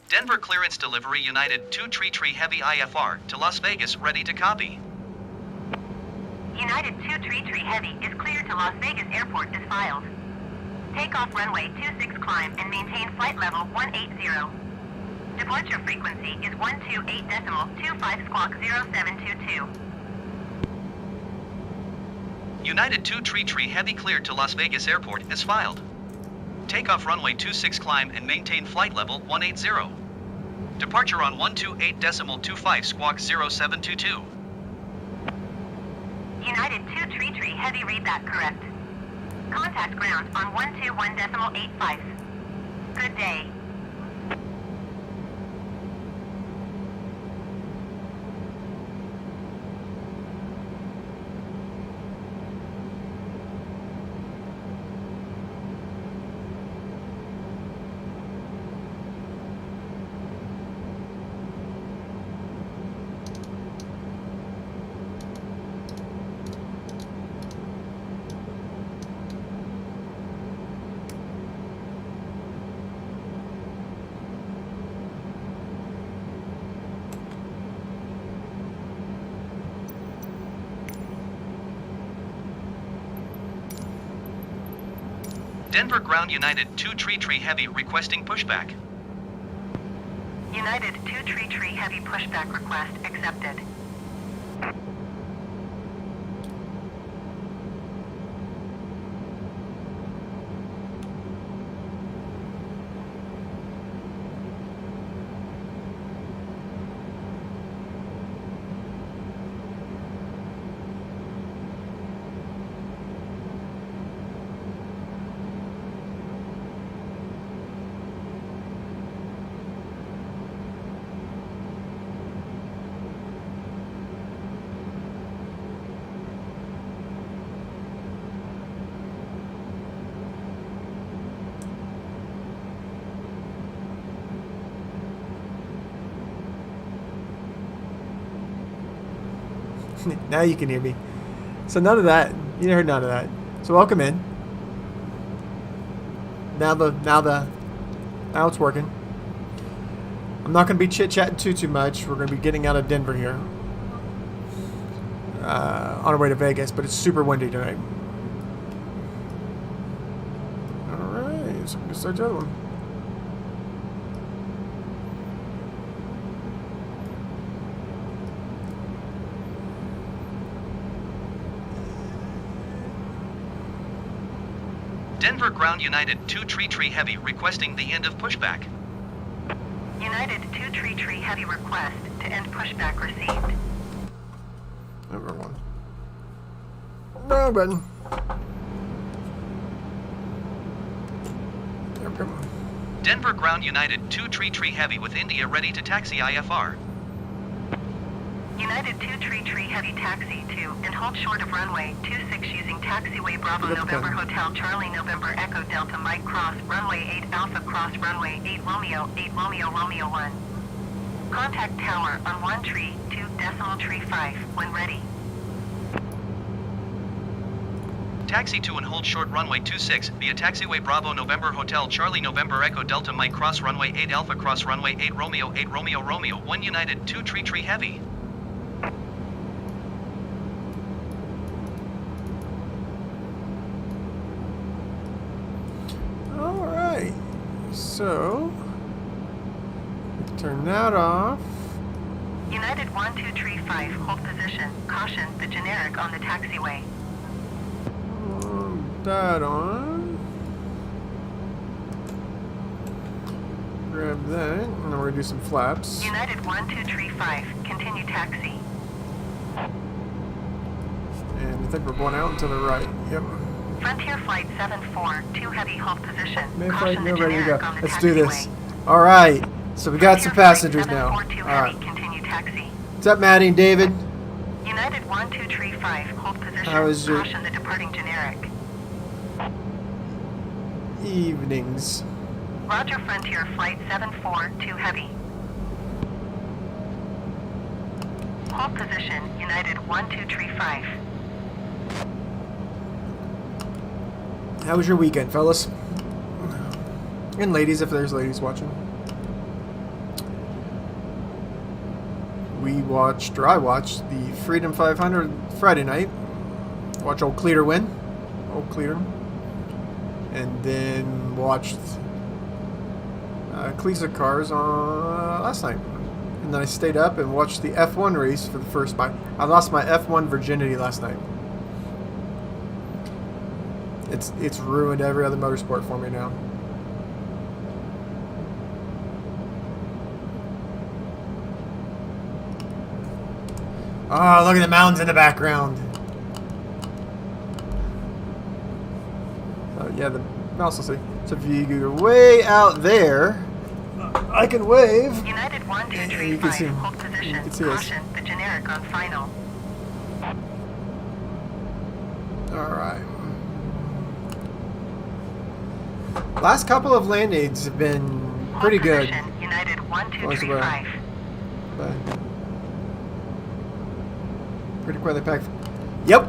Denver clearance delivery United 2 Tree Heavy IFR to Las Vegas ready to copy. United 2 Tree Heavy is cleared to Las Vegas Airport as filed. Takeoff runway 26 climb and maintain flight level 180. Departure frequency is 128.25 squawk 0722. United 2 Tree Heavy cleared to Las Vegas Airport as filed. Takeoff runway 26 climb and maintain flight level 180. Departure on 128.25 squawk 0722. United 2 Tree Heavy, read that correct. Contact ground on 121.85. Good day. Denver ground United 2 Tree Heavy requesting pushback. United 2 Tree Heavy pushback request accepted. Now you can hear me. So none of that. You heard none of that. So welcome in. Now it's working. I'm not going to be chit-chatting too much. We're going to be getting out of Denver here. On our way to Vegas, but it's super windy tonight. Alright, so I'm going to start the other one. Denver ground United 2 Tree Heavy requesting the end of pushback. United 2 Tree Heavy request to end pushback received. Number one. Wrong button. Okay. Denver ground United 2 Tree Heavy with India ready to taxi IFR. United 2 Tree Heavy taxi to and hold short of runway 26 using taxiway Bravo November Hotel Charlie November Echo Delta Mike Cross runway 8 Alpha Cross runway 8 Romeo 1. Contact tower on 132.35 when ready. Taxi to and hold short runway 26 via taxiway Bravo November Hotel Charlie November Echo Delta Mike Cross runway 8 Alpha Cross runway 8 Romeo 1 United 2 Tree Heavy. Alright, so turn that off. United 1235, hold position. Caution, the generic on the taxiway. That on. Grab that, and then we're gonna do some flaps. United 1235, continue taxi. And I think we're going out and to the right. Yep. Frontier Flight 74, heavy, hold position. Caution, the ready to go. generic on the Let's taxiway. do this. All right. So we got some passengers now. Flight All right. heavy, continue taxi. What's up, Maddie and David? United 1235, hold position. How is your Caution the departing generic. evenings? Roger, Frontier Flight 74, heavy. Hold position, United 1235. How was your weekend, fellas? And ladies, if there's ladies watching. we watched, or I watched, the Freedom 500 Friday night. Watch old Cleater win. Old Cleater. And then watched Cleesa Cars on last night. And then I stayed up and watched the F1 race for the first time. I lost my F1 virginity last night. It's ruined every other motorsport for me now. Oh, look at the mountains in the background. Oh, yeah, the mouse will see. So if you go way out there, I can wave. United 1, 2, And 3, you can 5, see, hold you position, can see us. caution, the generic on final. Alright. Last couple of land aids have been pretty Hold good. position, United 1, 2, Where's 3, the word? 5. But pretty quickly packed. Yep.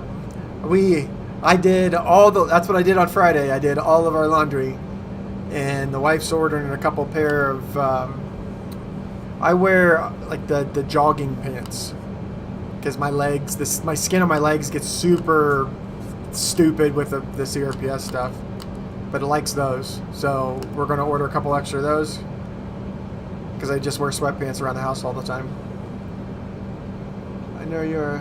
I did all the, that's what I did on Friday. I did all of our laundry. And the wife's ordering a couple pair of, I wear like the jogging pants. Because my legs, my skin on my legs gets super stupid with the CRPS stuff. But it likes those. So we're going to order a couple extra of those. Because I just wear sweatpants around the house all the time. I know you're...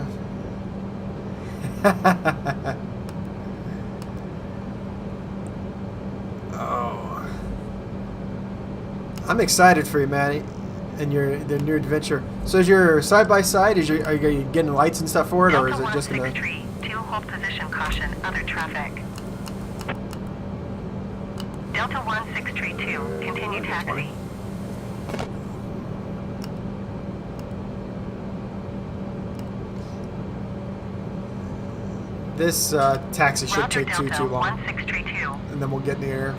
Oh, I'm excited for you, Maddie, and the new adventure. So is your side by side? Are you getting lights and stuff for it, or is it just gonna? 163, 2, hold position, caution, other traffic. Delta 1632, continue taxi. This taxi should Roger, take Delta too long, 1632. and then we'll get in the air.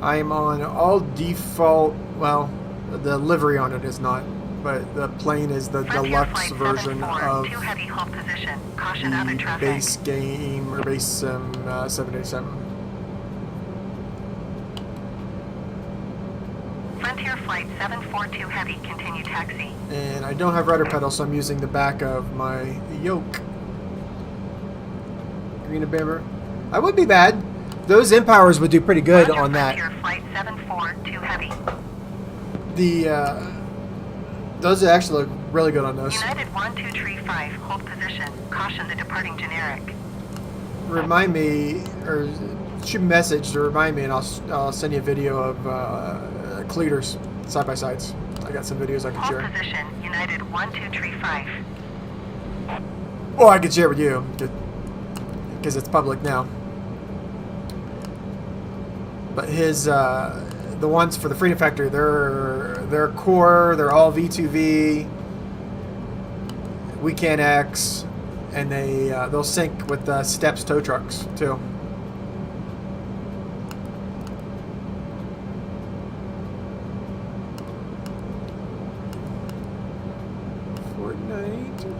I am on all default. Well, the livery on it is not, but the plane is the Frontier deluxe Flight version 74, of 2 heavy, hold position, caution, other the traffic. base game or base 787. Frontier Flight 742 heavy, continue taxi. And I don't have rudder pedal, so I'm using the back of my yoke. Green and Bamber. I would be bad. Those Empowers would do pretty good Roger, on that. Frontier Flight 742 heavy. Those actually look really good on those. United 1235, hold position, caution, the departing generic. Remind me, or shoot a message to remind me, and I'll send you a video of Cleaters side by sides. I got some videos I can Hold share. position, United 1235. Or I can share with you, because it's public now. But his, the ones for the Freedom Factory, they're core, they're all V2V, Weekend X, and they'll sync with the Steps tow trucks too. Fortnite,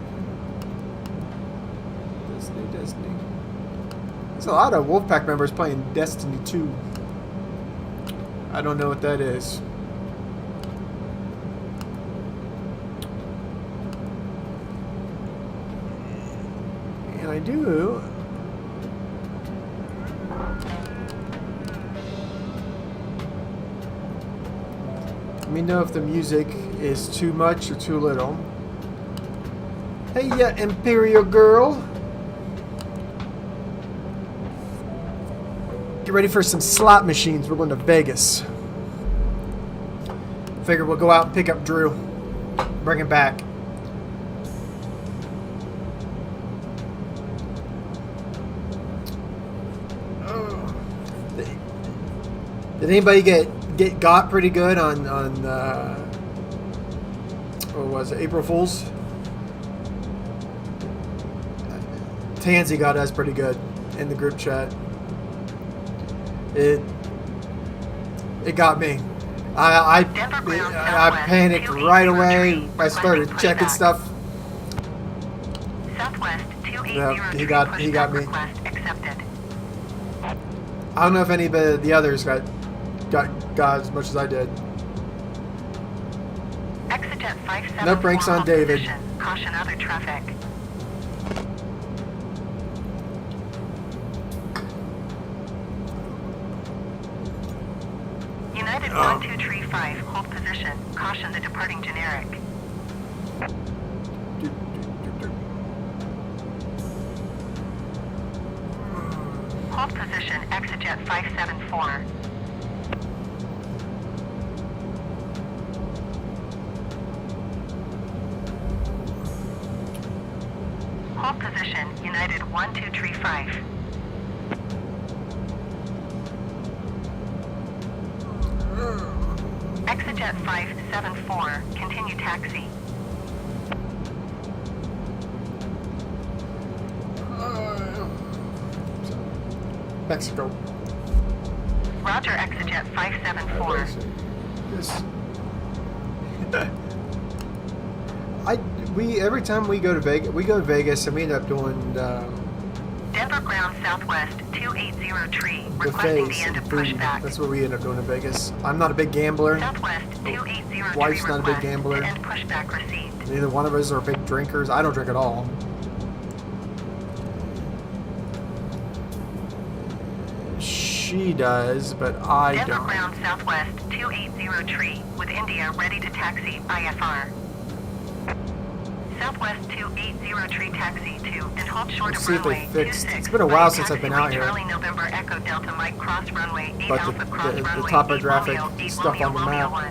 Destiny. There's a lot of Wolfpack members playing Destiny 2. I don't know what that is. And I do. Let me know if the music is too much or too little. Hey, yeah, Imperial Girl. Get ready for some slot machines. We're going to Vegas. Figure we'll go out and pick up Drew. Bring him back. Oh. Did anybody get got pretty good on what was it, April Fool's? Tansy got us pretty good in the group chat. It got me. I panicked right away. I started checking stuff. Southwest 280 Yeah, he got me. request accepted. I don't know if any of the others got got as much as I did. ExitJet 574. No brakes on hold David. position. Caution other traffic. United 1235, hold position. Caution the departing generic. Hold position, ExitJet 574. Hold position, United 1235. ExitJet 574, continue taxi. Mexico. Roger, ExitJet 574. This. We every time we go to Vegas, and we end up doing Denver ground southwest 280 tree, requesting the buffets end and of food. pushback. That's what we end up doing in Vegas. I'm not a big gambler. Southwest 280 Wife's tree not a big request gambler. to end pushback received. Neither one of us are big drinkers. I don't drink at all. She does, but I Denver don't. ground southwest 280 tree, with India ready to taxi IFR. Southwest 280 tree taxi to and hold short Let's of see if they runway fixed- 26. it's been a while since I've been out here. Charlie November Echo Delta Mike cross runway 8 But Alpha cross the runway topographic 8 Romeo, 8 stuff Romeo, on the Romeo map. 1.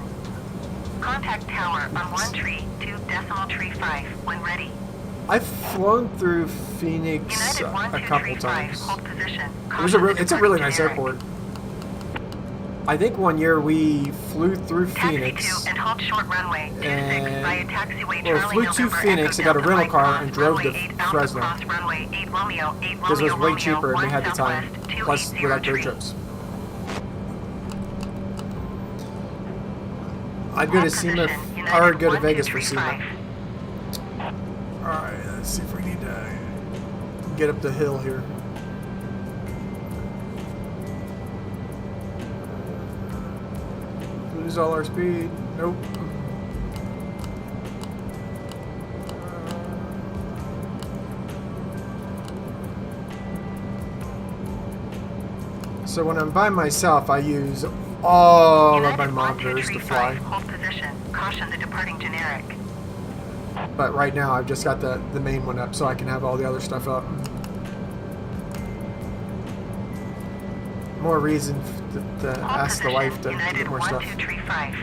Contact tower on 1 tree 2 decimal tree 5 when ready. I've flown through Phoenix United a 1235, couple times. hold position. It's a really nice airport. I think one year we flew through Taxi Phoenix. to and hold short runway 26 And- via taxiway well, Charlie flew to November Phoenix, Echo I got a Delta rental Mike car cross and drove runway to 8 Alpha Fresno. cross runway 8 Romeo 8 Because it was Romeo, way Romeo, cheaper and we 1 had the time. Southwest, Plus, we 280 like road tree. trips. I'd go to Hold SEMA, position, or United go to Vegas for SEMA. 1235. Alright, let's see if we need to get up the hill here. Lose all our speed. Nope. So when I'm by myself, I use all of my United monitors to fly. 1235, hold position. Caution the departing generic. But right now, I've just got the main one up so I can have all the other stuff up. More reason to Hold ask the position, wife to United get more stuff. 1235.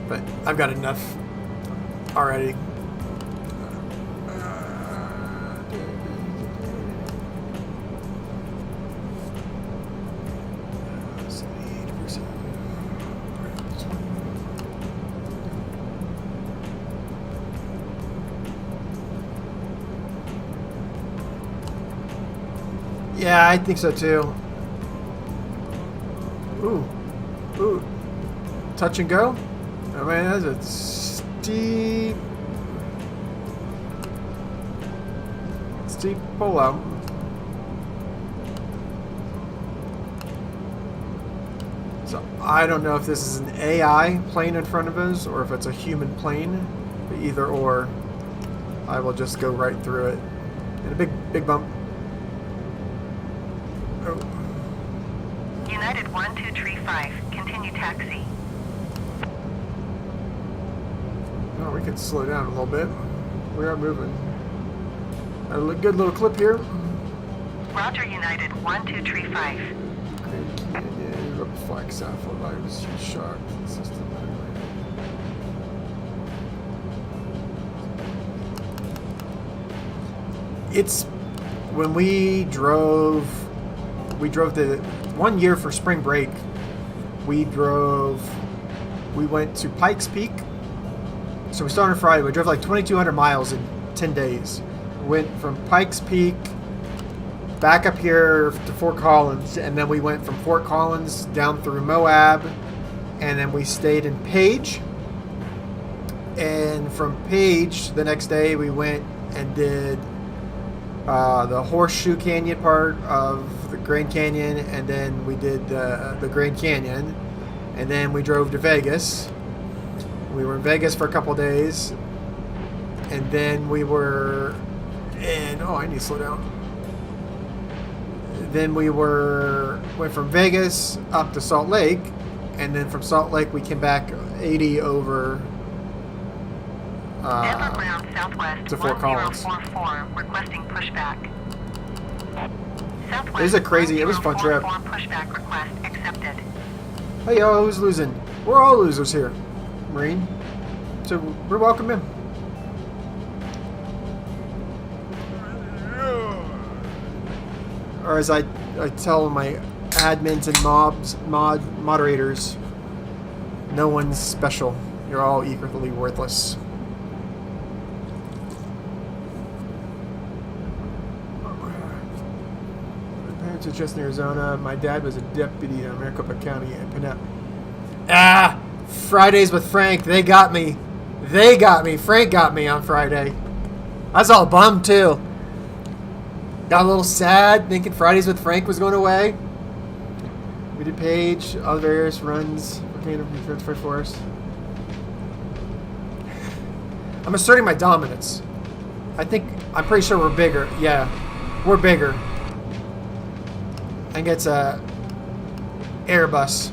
But I've got enough already. Yeah, I think so too. Ooh. Touch and go? I mean, that's a steep pull out. So I don't know if this is an AI plane in front of us or if it's a human plane, but either or, I will just go right through it. And a big bump. Oh. United 1235, continue taxi. Oh, we can slow down a little bit. We are moving. A good little clip here. Roger, United 1235. Grand Canyon, up Flagstaff, I was shocked. System. It's when we drove the 1 year for spring break. We went to Pikes Peak. So we started on Friday. We drove like 2,200 miles in 10 days. Went from Pikes Peak back up here to Fort Collins, and then we went from Fort Collins down through Moab, and then we stayed in Page. And from Page, the next day we went and did the Horseshoe Canyon part of the Grand Canyon, and then we did the Grand Canyon, and then we drove to Vegas. We were in Vegas for a couple days, and then we were in, oh, I need to slow down. Then we went from Vegas up to Salt Lake, and then from Salt Lake we came back 80 over Denver ground southwest to Fort Collins. 1044, requesting pushback. Southwest It was a crazy, it was a fun trip. 1044 pushback request accepted. Hey, yo, who's losing? We're all losers here, Marine. So we're welcome in. Or as I tell my admins and moderators, no one's special. You're all equally worthless. My parents are just in Arizona. My dad was a deputy in Maricopa County and Pinap. Ah! Fridays with Frank. They got me. They got me. Frank got me on Friday. I was all bummed too. Got a little sad thinking Fridays with Frank was going away. We did Page, other various runs for Forest. I'm asserting my dominance. I'm pretty sure we're bigger. Yeah, we're bigger. I think it's a Airbus.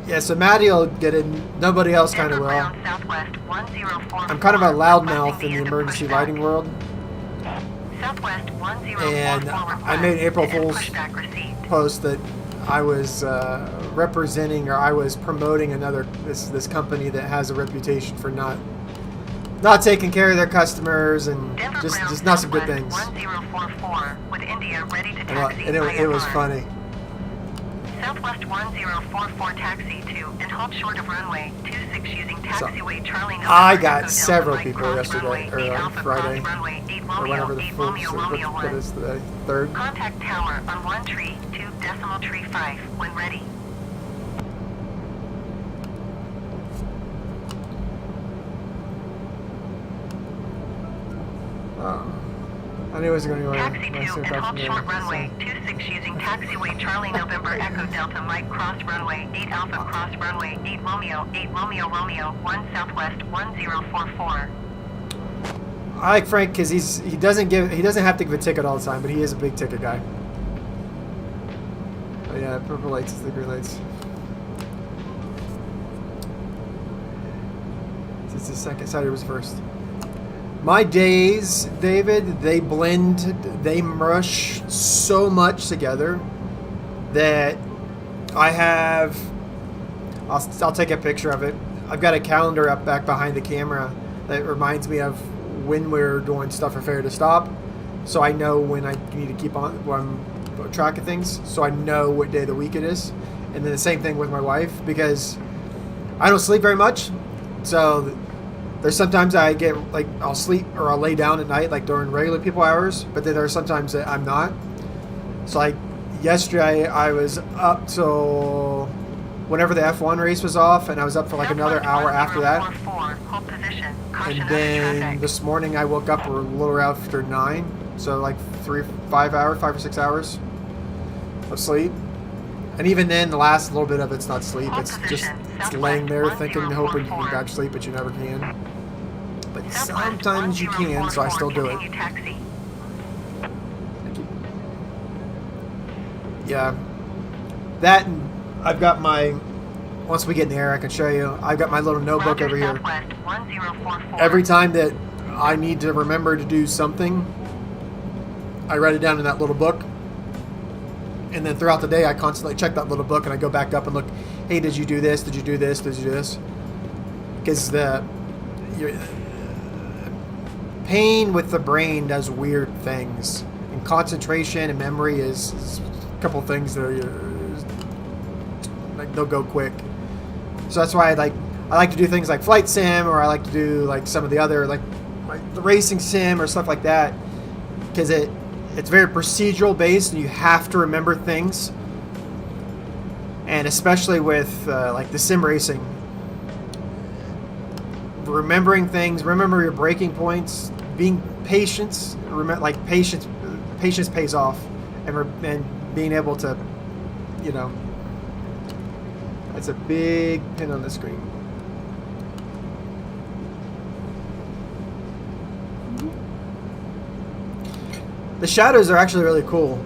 Yeah, so Maddie will get it. Nobody else kind of will. I'm kind of a loudmouth in the emergency lighting world. And I made April Fool's post that I was representing, or I was promoting this company that has a reputation for not taking care of their customers and just not some good things. And it was funny. Southwest 1044 taxi to and hold short of runway 26 using taxiway Charlie November. I got Echo several Delta people Mike yesterday, Cross, or on Alpha Friday, Cross, runway 8 or Romeo, whenever the 8 full, Romeo, Romeo what 1. is today? 3rd? Contact tower on 1 tree 2 decimal tree 5 when ready. I knew it was going to go Taxi 2 and hold short runway 26 using taxiway Charlie November Echo Delta Mike Cross runway 8 Alpha Cross runway 8 Romeo Romeo 1 Southwest 1044. I like Frank because he doesn't have to give a ticket all the time, but he is a big ticket guy. Oh yeah, purple lights is the green lights. It's the second side, it was first. My days, David, they blend, they mush so much together that I'll take a picture of it. I've got a calendar up back behind the camera that reminds me of when we're doing stuff for Fair to Stop, so I know when I need to keep on track of things, so I know what day of the week it is. And then the same thing with my wife, because I don't sleep very much, so there's sometimes I get, like, I'll sleep or I'll lay down at night, like during regular people hours, but then there are sometimes that I'm not. So, like, yesterday I was up till whenever the F1 race was off, and I was up for like another hour after that. And then this morning I woke up a little after 9, so like 5 or 6 hours of sleep. And even then, the last little bit of it's not sleep. It's just laying there thinking, hoping you can get back to sleep, but you never can. But sometimes you can, so I still do it. Yeah. That, and I've got my, once we get in the air, I can show you. I've got my little notebook over here. Every time that I need to remember to do something, I write it down in that little book. And then throughout the day, I constantly check that little book and I go back up and look, hey, did you do this? Did you do this? Did you do this? Because your pain with the brain does weird things. And concentration and memory is a couple things that are, like, they'll go quick. So that's why I like to do things like Flight Sim, or I like to do like some of the other, like the racing sim or stuff like that. Because it's very procedural based and you have to remember things. and especially with like the sim racing, remembering things, remember your breaking points, being patient, patience pays off, and being able to, you know, that's a big pin on the screen. The shadows are actually really cool.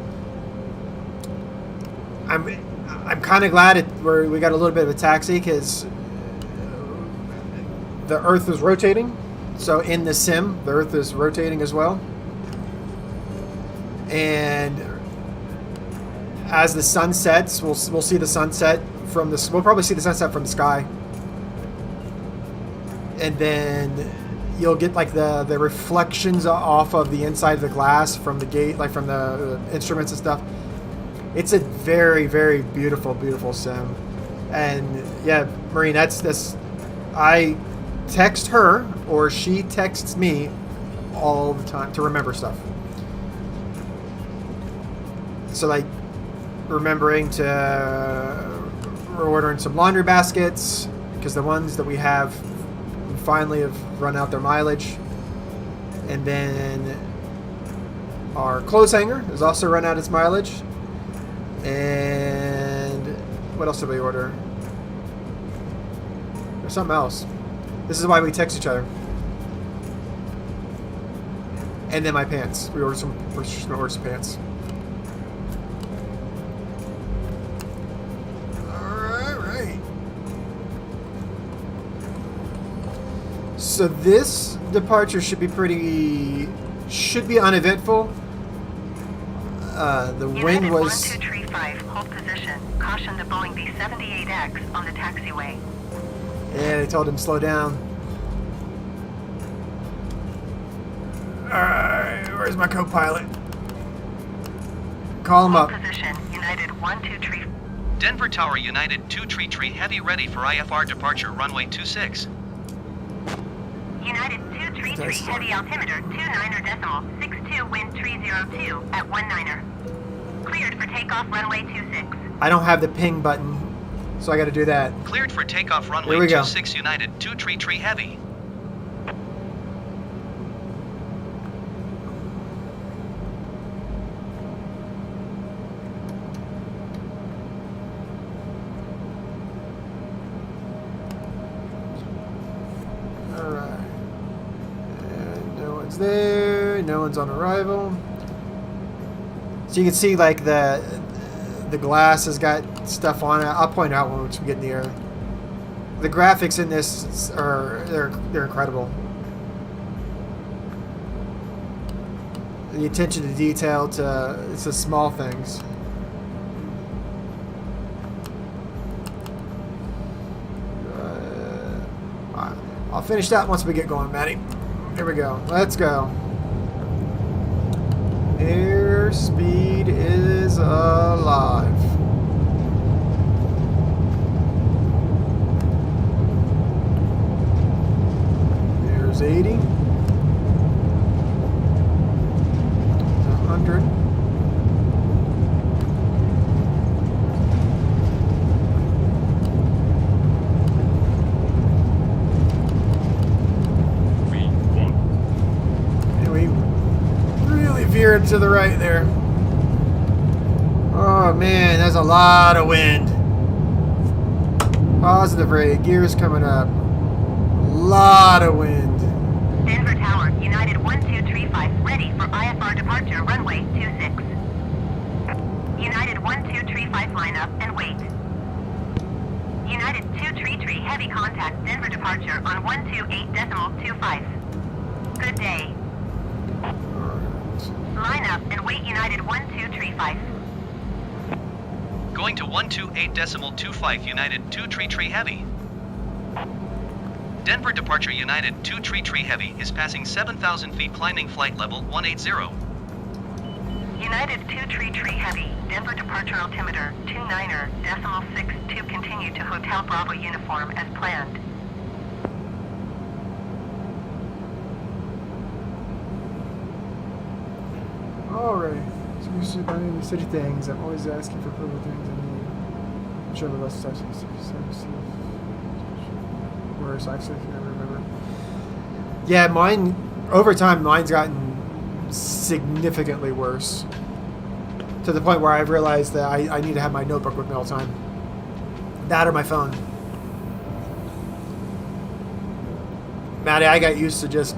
I'm kind of glad we got a little bit of a taxi because the Earth is rotating. So in the sim, the Earth is rotating as well. And as the sun sets, we'll see the sunset from the. We'll probably see the sunset from the sky. And then you'll get like the reflections off of the inside of the glass from the gate, like from the instruments and stuff. It's a very, very beautiful, beautiful sim. And yeah, Maureen, that's I text her or she texts me all the time to remember stuff. So like remembering we're ordering some laundry baskets because the ones that we have finally have run out their mileage. And then our clothes hanger has also run out its mileage. And what else did we order? There's something else. This is why we text each other. And then my pants. We ordered some pants. Alright. So this departure should be uneventful. The wind was... 1235, hold position. Caution to Boeing B-78X on the taxiway. Yeah, they told him to slow down. Alright, where's my co-pilot? Call him up. Hold position, United 123. Denver Tower United 233 Heavy ready for IFR departure runway 26. United 233 Heavy altimeter 29.62 wind 302 at 19er. Cleared for takeoff runway 26. I don't have the ping button, so I got to do that. Cleared for takeoff runway 26 United 233 Heavy. Alright. And no one's there. No one's on arrival. So you can see like the glass has got stuff on it. I'll point out once we get in the air. The graphics in this they're incredible. The attention to detail it's the small things. I'll finish that once we get going, Maddie. Here we go. Let's go. Airspeed is alive. There's 80. 100. Veered to the right there. Oh man, there's a lot of wind. Positive rate, gears coming up. A lot of wind. Denver Tower, United 1235, ready for IFR departure runway 26. United 1235 line up and wait. United 233 heavy contact Denver departure on 128.25. Good day. Line up and wait United 1235. Going to 128.25 United 233 Heavy. Denver departure United 233 Heavy is passing 7,000 feet climbing flight level 180. United 233 Heavy, Denver departure altimeter 29er.6 to continue to Hotel Bravo uniform as planned. Alright, so we should buy any city things. I'm always asking for further things I need. Sure, the less taxi. Where's actually, I can't remember. Yeah, mine, over time, mine's gotten significantly worse. To the point where I've realized that I need to have my notebook with me all the time. That or my phone. Maddie, I got used to just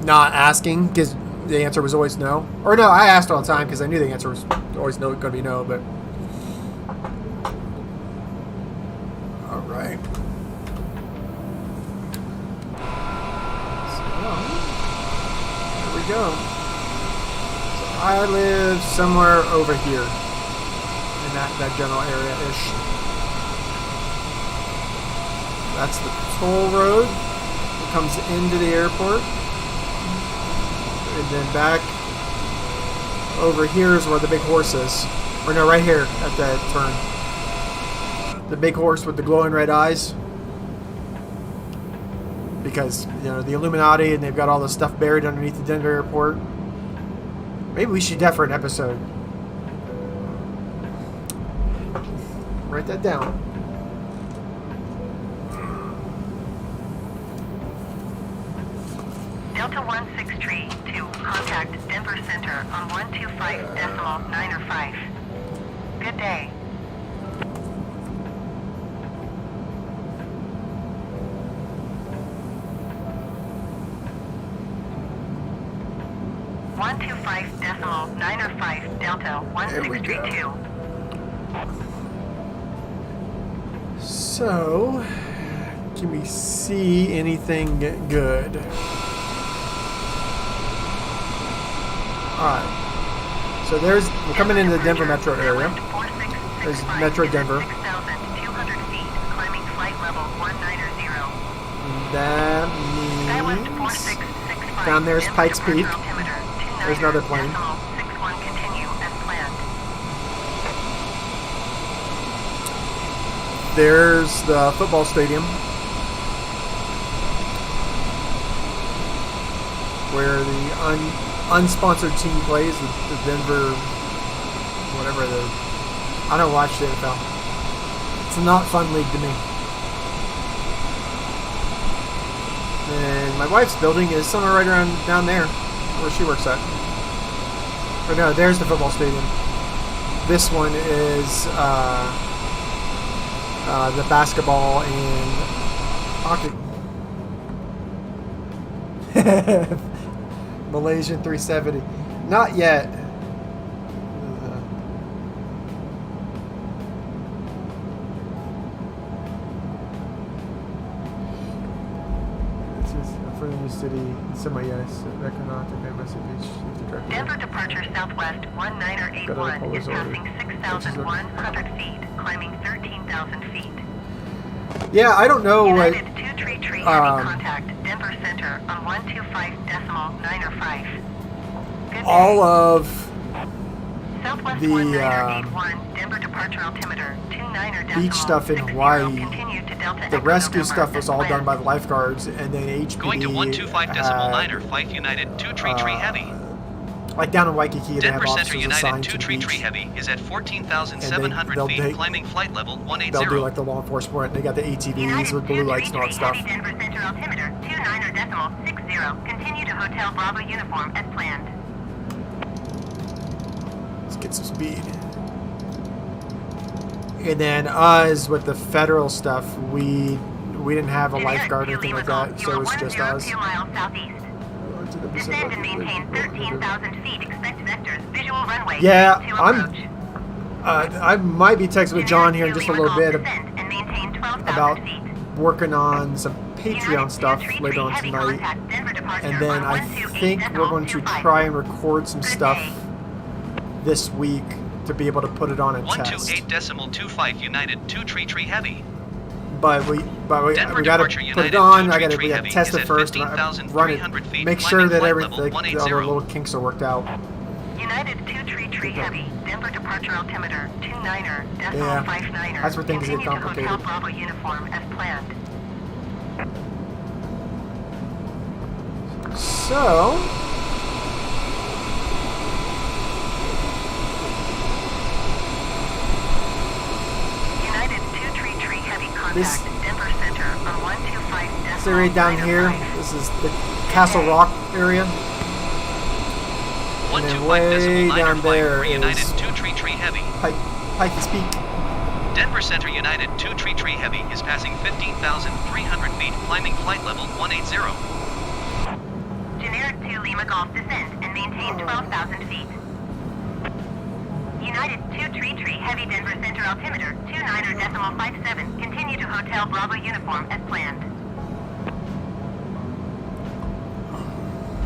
not asking because the answer was always no. Or no, I asked all the time because I knew the answer was always no, going to be no, but... All right. So, here we go. So I live somewhere over here in that general area-ish. That's the toll road that comes into the airport. And then back over here is where the big horse is. Or no, right here at that turn. The big horse with the glowing red eyes. Because, you know, the Illuminati and they've got all the stuff buried underneath the Denver airport. Maybe we should do that for an episode. Write that down. Delta 163 to contact Denver Center on 125.905. Good day. One 25.905 Delta 1632. So, can we see anything good? Alright. So we're coming into the Denver metro area. There's Metro Denver. 6,200 feet, climbing flight level 190. That Skywest means 4665. down there's Pikes Peak. Altimeter, There's another plane. 290.61 continue as planned. There's the football stadium where the unsponsored team plays, the Denver, whatever I don't watch the NFL. It's a not fun league to me. And my wife's building is somewhere right around down there where she works at. Or no, there's the football stadium. This one is the basketball and hockey. Malaysian 370. Not yet. This is a friendly city. Semi-yes. Denver departure southwest 1981 is passing 6,100 feet, climbing 13,000 feet. Yeah, I don't know what. United 233 heavy contact Denver Center on 125.905. Good day. All of Southwest the 1981 Denver departure altimeter 29 beach stuff in Hawaii, continue to Delta the Echo rescue November stuff was as all done planned. by the lifeguards, and then HPD Going to 125.9 had, 5 United 233 Heavy. like down in Waikiki, they have Denver Center officers United assigned to the 233 beach. Heavy is at And 14,700 they'll feet, take- climbing flight level They'll 180. do like the law enforcement. They got the ATVs with blue lights and all that stuff. Heavy Denver Center altimeter 29.60. Continue to Hotel Bravo uniform as planned. Let's get some speed. And then us with the federal stuff, we didn't have a lifeguard or anything like that, so it was just us. 2 miles southeast. Descend and maintain 13,000 feet. Expect vectors. Visual runway. Yeah, to I'm- approach. I might be texting with John here in just a little bit Descend and maintain 12,000 about feet. working on some Patreon United stuff 233 later on heavy tonight. contact Denver departure And then on I think we're going to 128.25. try and record some Good stuff day. this week to be able to put it on a test. 128.25 United 233 Heavy. But we Denver got to departure put it United on. We 233 got Heavy to test is it at first and run 15,300 it. feet, Make sure climbing that flight everything, level all the 180. little kinks are worked out. United 233 heavy. Denver departure altimeter 29er Yeah, decimal 59er. that's where things get Continue to complicated. Hotel Bravo uniform as planned. So, United This Denver Center on 125. this area down here, this is the Castle Rock area. And then 125 way decimal down 9 there for United is 2 Tree Heavy. Pikes Peak. Denver Center United 2 Tree Heavy is passing 15,300 feet, climbing flight level 180. Generic 2 Lima Golf descend and maintain 12,000 feet. United 2 Tree Heavy Denver Center altimeter 29.57. Continue to Hotel Bravo uniform as planned.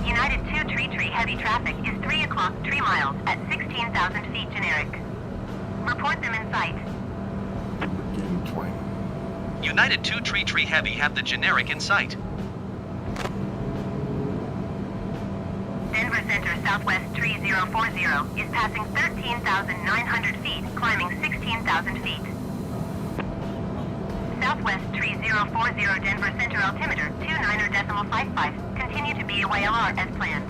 United 2 Tree Heavy traffic is 3 o'clock 3 miles at 16,000 feet generic. Report them in sight. United 2 Tree Heavy have the generic in sight. Denver Center Southwest 3040 is passing 13,900 feet, climbing 16,000 feet. Southwest 3040 Denver Center altimeter 29.55. Continue to BOILR as planned.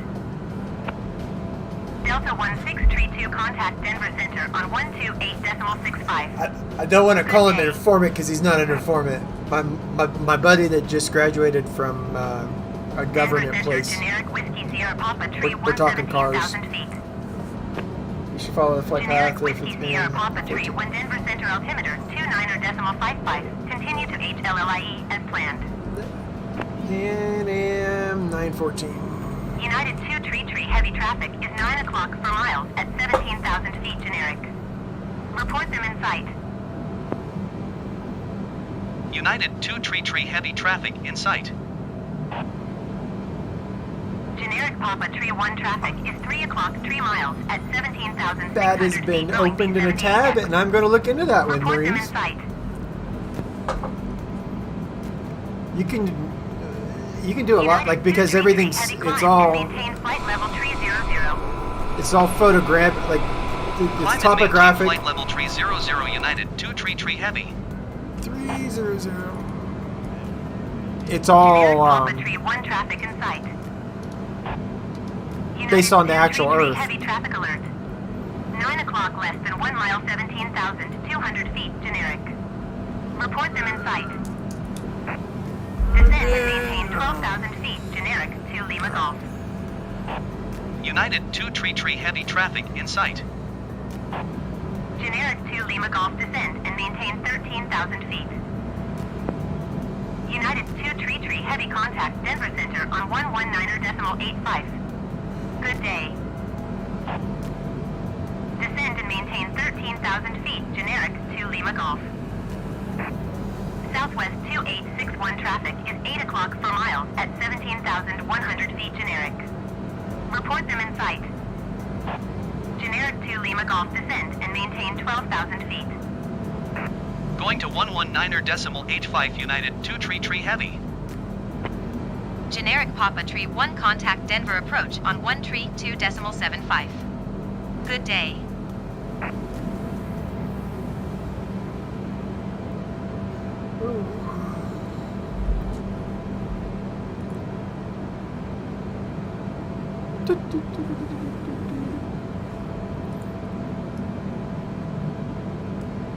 Delta 1632 contact Denver Center on 128.65. I don't want to call him an informant because he's not an informant. My buddy that just graduated from a government Denver place. Center generic Whiskey Sierra Papa Tree We're talking cars. 117,000 feet. You should follow the flight Generic path if Whiskey it's Sierra been Papa Tree 1 Denver Center altimeter 29.55. Continue to HLLIE as planned. 10 a.m. 9:14. United 2 Tree heavy traffic is 9 o'clock for miles at 17,000 feet generic. Report them in sight. United 2 Tree Heavy traffic in sight. Generic Papa Tree 1 traffic is 3 o'clock 3 miles at 17,600 That has feet. been going opened in a 278 tab, X. and I'm going to look into that one, Report them in Marines. sight. You can do a lot, like, because everything's it's all Maintain flight level 300. it's all photograph, like Climb it's and maintain topographic. flight level 300 United 2 Tree Heavy. 300. It's Generic all Papa Tree 1 traffic in sight. based on the United actual 2 Tree Earth. Heavy traffic alert. 9 o'clock less than 1 mile 17,200 feet generic. Report them in sight. Descend and maintain 12,000 feet generic to Lima Golf. United 2 Tree Heavy traffic in sight. Generic to Lima Golf descend and maintain 13,000 feet. United 2 Tree Heavy contact Denver Center on 119.85. Good day. Descend and maintain 13,000 feet generic to Lima Golf. Southwest 2861 traffic is 8 o'clock for miles at 17,100 feet generic. Report them in sight. Generic to Lima Golf descend and maintain 12,000 feet. Going to 119.85 United 2 Tree Heavy. Generic Papa Tree 1 contact Denver approach on 1 Tree 2.75. Good day.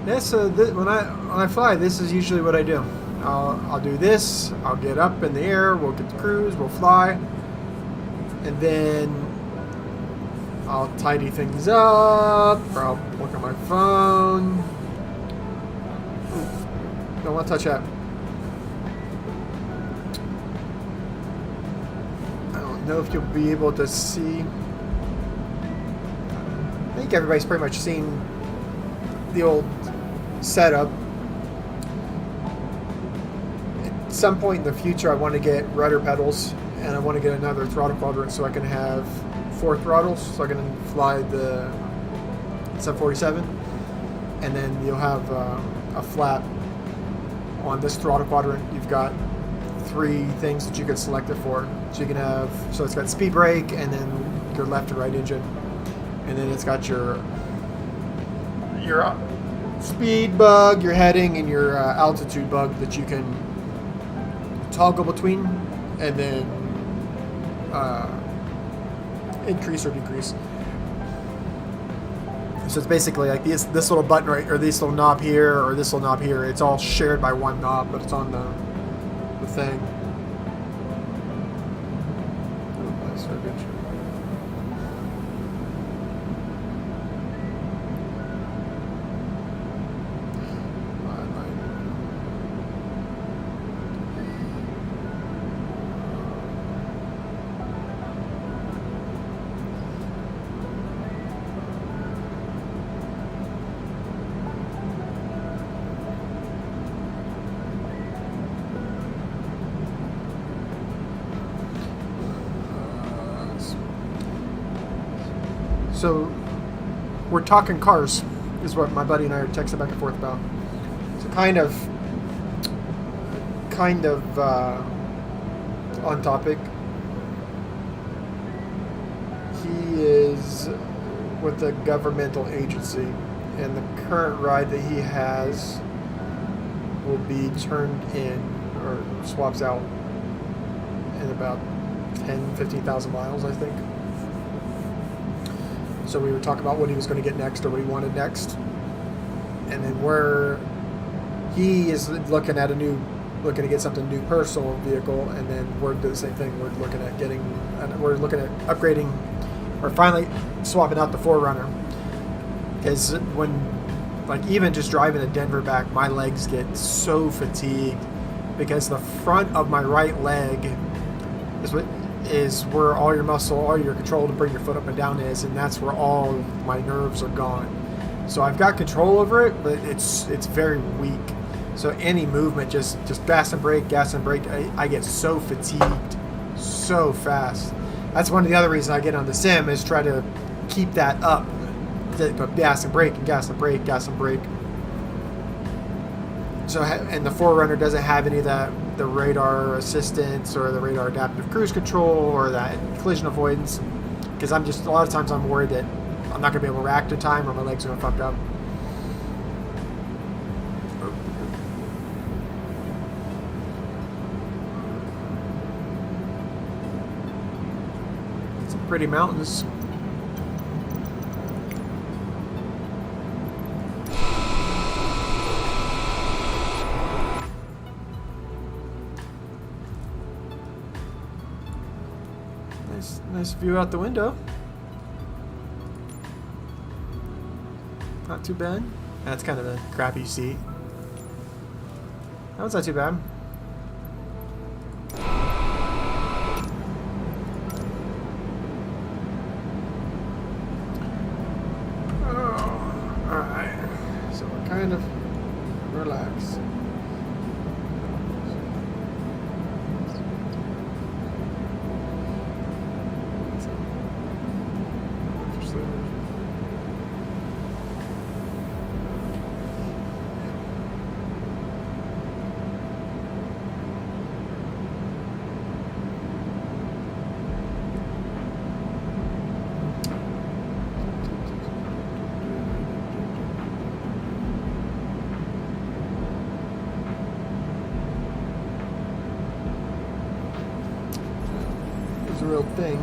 Yeah, so when I fly, this is usually what I do. I'll do this. I'll get up in the air. We'll get the cruise. We'll fly, and then I'll tidy things up. Or I'll look at my phone. Don't want to touch that. I don't know if you'll be able to see. I think everybody's pretty much seen the old setup. At some point in the future, I want to get rudder pedals, and I want to get another throttle quadrant so I can have 4 throttles, so I can fly the 747, and then you'll have a flap on this throttle quadrant. You've got 3 things that you could select it for. So you can have, so it's got speed brake, and then your left and right engine, and then it's got your speed bug, your heading, and your altitude bug that you can toggle between, and then increase or decrease. So it's basically like this little button right, or this little knob here, or this little knob here. It's all shared by one knob, but it's on the thing. Oh, nice verbiage. So we're talking cars, is what my buddy and I are texting back and forth about. So kind of on topic. He is with a governmental agency, and the current ride that he has will be turned in or swaps out in about 15,000 miles, I think. So we were talking about what he was going to get next or what he wanted next. And then he is looking to get something new, personal vehicle, and then we're doing the same thing. We're looking at upgrading or finally swapping out the 4Runner. Because even just driving to Denver back, my legs get so fatigued because the front of my right leg is where all your muscle, all your control to bring your foot up and down is, and that's where all my nerves are gone. So I've got control over it, but it's very weak. So any movement, just gas and brake, I get so fatigued so fast. That's one of the other reasons I get on the sim, is try to keep that up. Gas and brake, and gas and brake, gas and brake. So, and the 4Runner doesn't have any of that, the radar assistance or the radar adaptive cruise control or that collision avoidance, because a lot of times I'm worried that I'm not going to be able to react in time or my legs are going to fuck up. Some pretty mountains. Nice view out the window. Not too bad. That's kind of a crappy seat. That was not too bad. Oh, alright. So we're kind of relaxed. A real thing.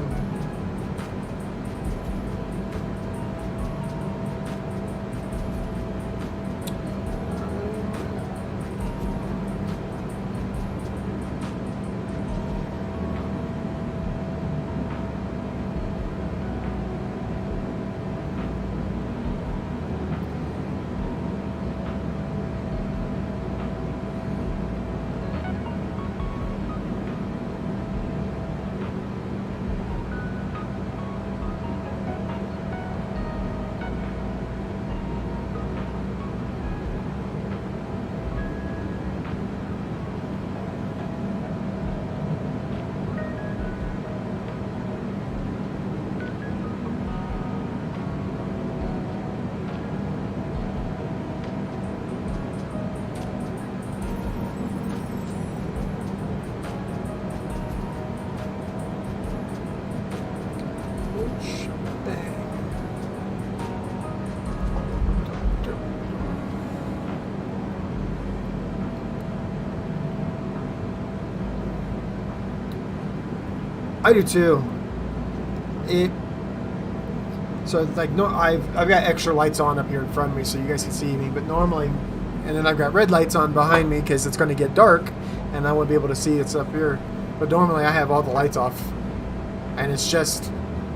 I do too. So like no, I've got extra lights on up here in front of me so you guys can see me. But normally, and then I've got red lights on behind me because it's going to get dark, and I won't be able to see it's up here. But normally I have all the lights off, and it's just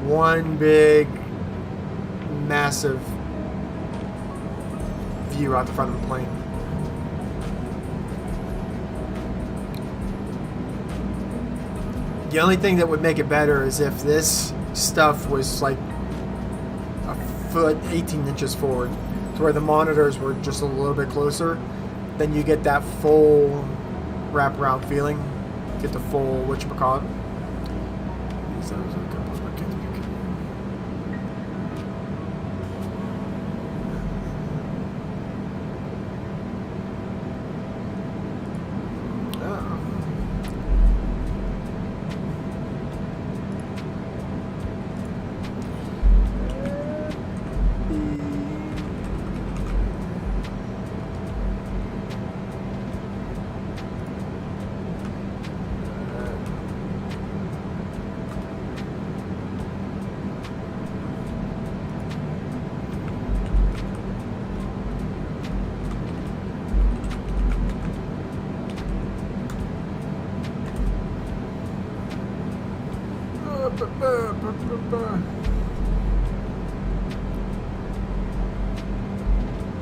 one big, massive view out the front of the plane. The only thing that would make it better is if this stuff was like a foot, 18 inches forward, to where the monitors were just a little bit closer. Then you get that full wraparound feeling. Get the full whatchamacallit.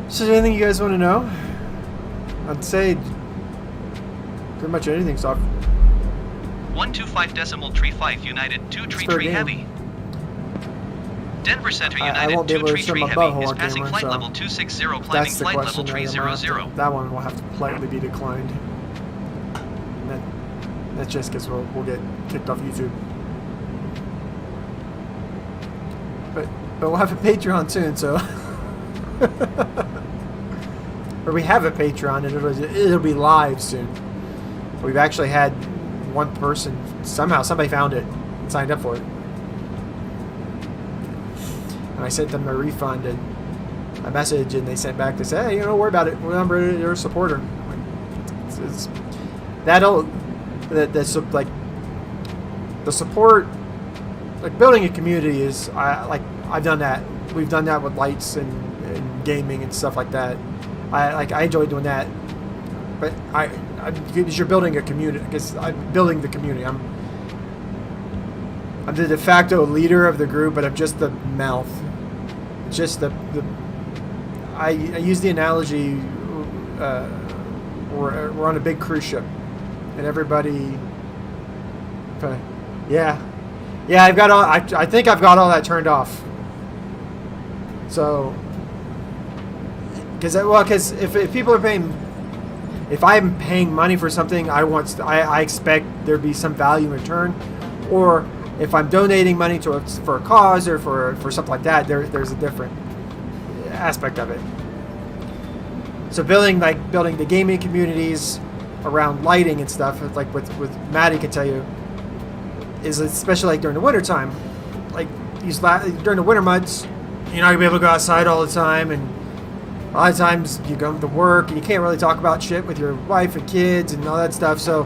So, is there anything you guys want to know? I'd say pretty much anything's off. 125.35 United 233 Heavy. Denver Center I United won't be able to 233 show my Heavy butthole is on passing camera, flight so level 260, climbing That's the flight level question. 300. That one will have to politely be declined. And that's just because we'll get kicked off YouTube. But we'll have a Patreon soon, so. Or we have a Patreon, and it'll be live soon. We've actually had one person, somebody found it and signed up for it. And I sent them a refund and a message, and they sent back to say, hey, don't worry about it. You're a supporter. Like the support, like building a community is, I've done that. We've done that with lights and gaming and stuff like that. I enjoy doing that. But because you're building a community, because I'm building the community. I'm the de facto leader of the group, but I'm just the mouth. Just I use the analogy, we're on a big cruise ship, and everybody, yeah, I've got all, I think I've got all that turned off. So, because if people are paying, if I'm paying money for something, I expect there be some value in return, or if I'm donating money for a cause or for something like that, there's a different aspect of it. So building the gaming communities around lighting and stuff, like with Maddie can tell you, is especially like during the winter time, like during the winter months, you're not gonna be able to go outside all the time, and a lot of times you go to work and you can't really talk about shit with your wife and kids and all that stuff. So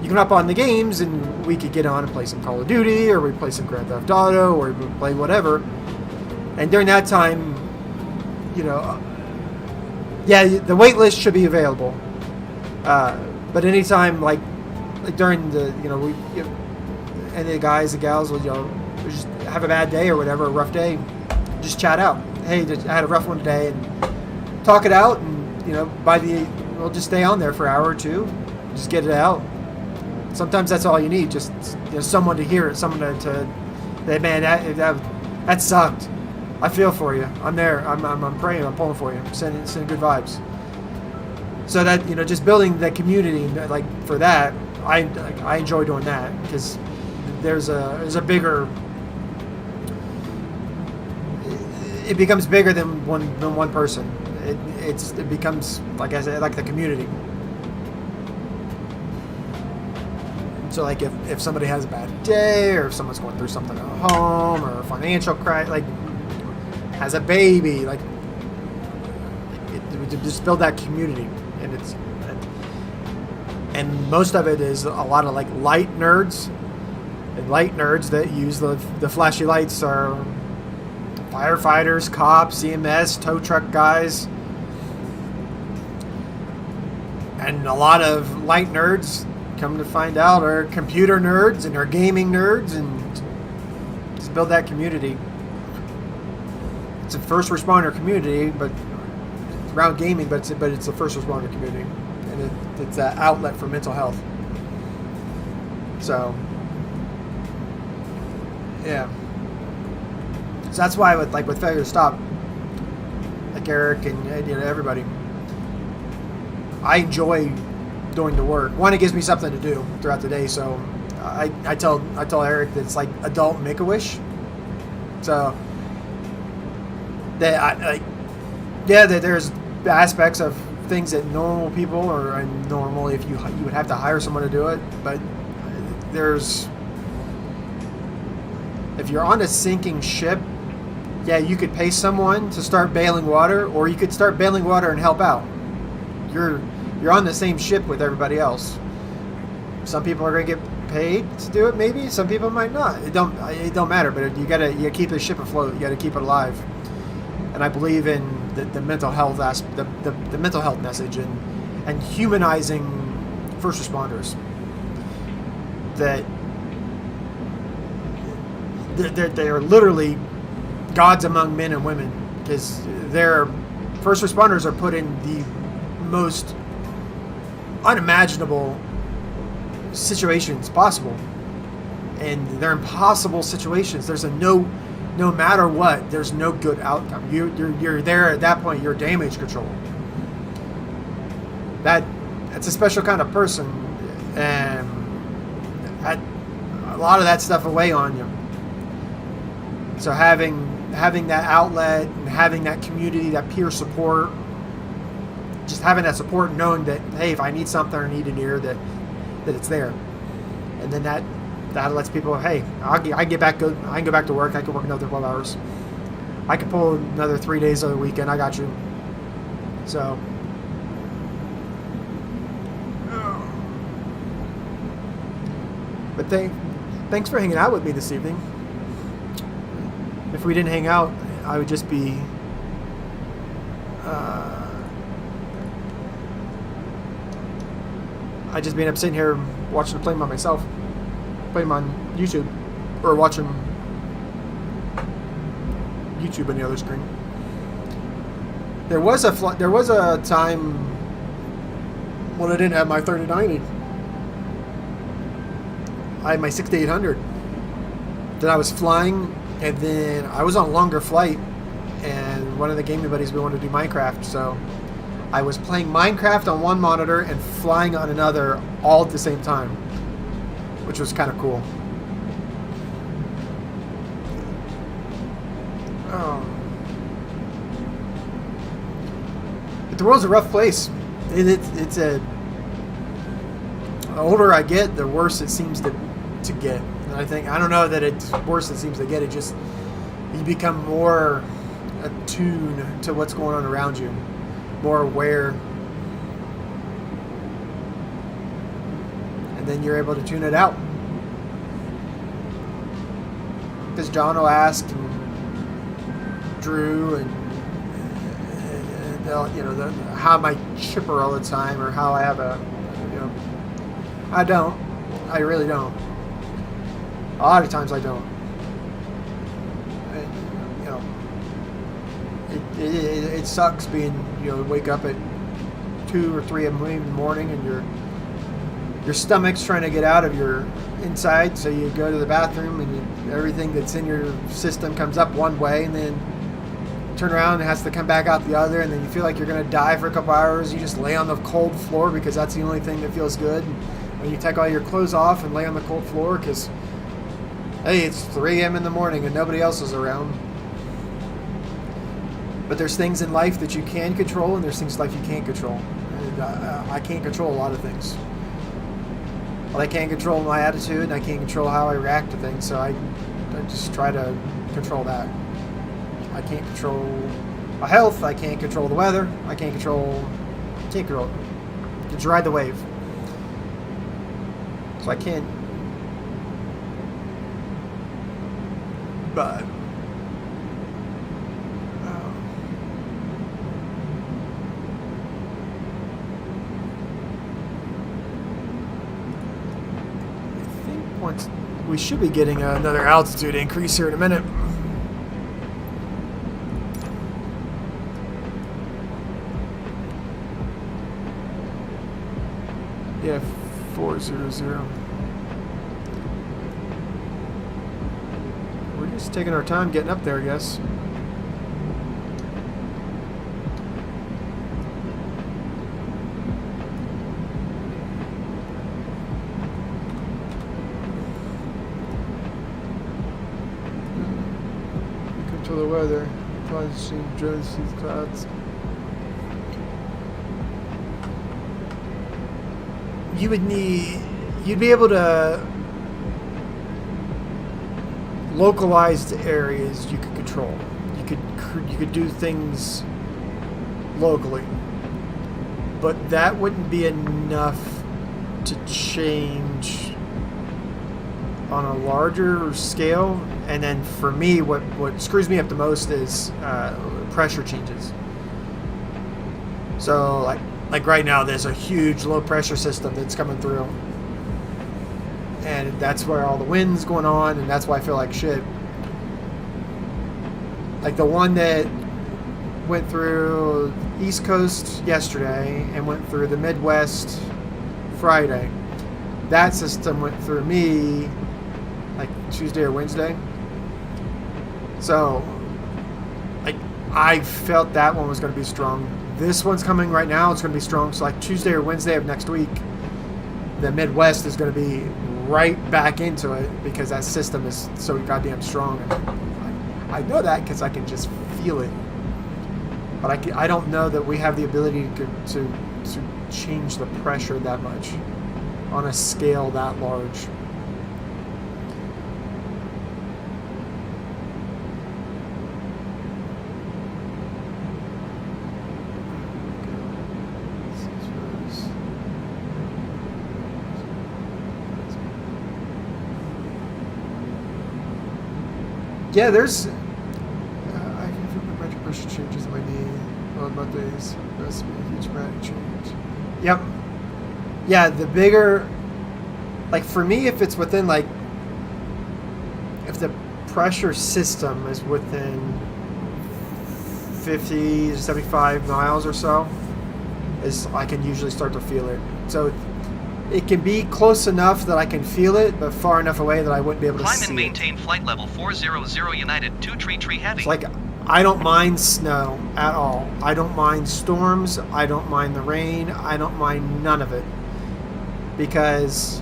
you can hop on the games, and we could get on and play some Call of Duty, or we play some Grand Theft Auto, or we play whatever. And during that time, the wait list should be available. But anytime, like during the, any of the guys and gals will, just have a bad day or whatever, a rough day, just chat out. Hey, I had a rough one today, and talk it out, and we'll just stay on there for an hour or two, just get it out. Sometimes that's all you need, just someone to hear it, someone to say, man, that sucked. I feel for you. I'm there. I'm praying. I'm pulling for you. I'm sending good vibes. So that just building that community, like for that, I enjoy doing that, because there's a bigger. It becomes bigger than one person. It becomes, like I said, like the community. So like if somebody has a bad day, or if someone's going through something at home, or a financial crisis, like has a baby, like just build that community, and most of it is a lot of like light nerds that use the flashy lights are firefighters, cops, EMS, tow truck guys, and a lot of light nerds, come to find out, are computer nerds and are gaming nerds, and just build that community. It's a first responder community, but it's around gaming, but it's a first responder community, and it's an outlet for mental health. So, yeah. So that's why with Failure to Stop, like Eric and everybody, I enjoy doing the work. One, it gives me something to do throughout the day. So I tell Eric that it's like adult Make-A-Wish. So that that there's aspects of things that normal people, or normal if you would have to hire someone to do it, but if you're on a sinking ship, yeah, you could pay someone to start bailing water, or you could start bailing water and help out. You're on the same ship with everybody else. Some people are going to get paid to do it, maybe. Some people might not. It don't matter. But you gotta keep the ship afloat. You gotta keep it alive. And I believe in the mental health the mental health message and humanizing first responders. That they're literally gods among men and women, because their first responders are put in the most unimaginable situations possible, and they're impossible situations. There's no matter what, there's no good outcome. You're there at that point. You're damage control. That's a special kind of person, and a lot of that stuff away on you. So having that outlet and having that community, that peer support, just having that support, knowing that, hey, if I need something or need an ear, that it's there. And then that lets people, hey, I can get back good. I can go back to work. I can work another 12 hours. I can pull another 3 days of the weekend. I got you. So, but thanks for hanging out with me this evening. If we didn't hang out, I would just be I'd just be up sitting here watching the play by myself, playing them on YouTube, or watching YouTube on the other screen. There was a time when I didn't have my 3090. I had my 6800 that I was flying, and then I was on a longer flight, and one of the gaming buddies, we wanted to do Minecraft, so I was playing Minecraft on one monitor and flying on another all at the same time, which was kind of cool. But the world's a rough place. It's the older I get, the worse it seems to get. And I don't know that it's worse it seems to get. It just, you become more attuned to what's going on around you, more aware, and then you're able to tune it out. Because John will ask, and Drew, and they'll, how am I chipper all the time, or how I have I don't. I really don't. A lot of times I don't. It sucks being, wake up at 2 or 3 in the morning and your stomach's trying to get out of your inside, so you go to the bathroom and everything that's in your system comes up one way, and then turn around and has to come back out the other, and then you feel like you're going to die for a couple hours. You just lay on the cold floor because that's the only thing that feels good. And you take all your clothes off and lay on the cold floor because, hey, it's 3 a.m. in the morning and nobody else is around. But there's things in life that you can control, and there's things in life you can't control. And I can't control a lot of things. Well, I can't control my attitude, and I can't control how I react to things, so I just try to control that. I can't control my health. I can't control the weather. I can't control it. Just ride the wave. So I can't. But We should be getting another altitude increase here in a minute. Yeah, 400. We're just taking our time getting up there, I guess. Control the weather. Plunging drones through the clouds. You'd be able to localized areas you could control. You could do things locally, but that wouldn't be enough to change on a larger scale. And then for me, what screws me up the most is pressure changes. So like right now, there's a huge low pressure system that's coming through. And that's where all the wind's going on, and that's why I feel like shit. Like the one that went through East Coast yesterday and went through the Midwest Friday. That system went through me like Tuesday or Wednesday. So like I felt that one was going to be strong. This one's coming right now. It's going to be strong. So like Tuesday or Wednesday of next week, the Midwest is going to be right back into it because that system is so goddamn strong. And I know that because I can just feel it. But I don't know that we have the ability to change the pressure that much on a scale that large. Yeah, there's. I can feel the budget pressure changes in my knee on Mondays. That's a huge dramatic change. Yep. Yeah, the bigger. Like for me, if it's within like. If the pressure system is within 50 to 75 miles or so, I can usually start to feel it. So it can be close enough that I can feel it, but far enough away that I wouldn't be able to see it. Climb and maintain flight level 400 United 2 tree heavy. It's like, I don't mind snow at all. I don't mind storms. I don't mind the rain. I don't mind none of it. Because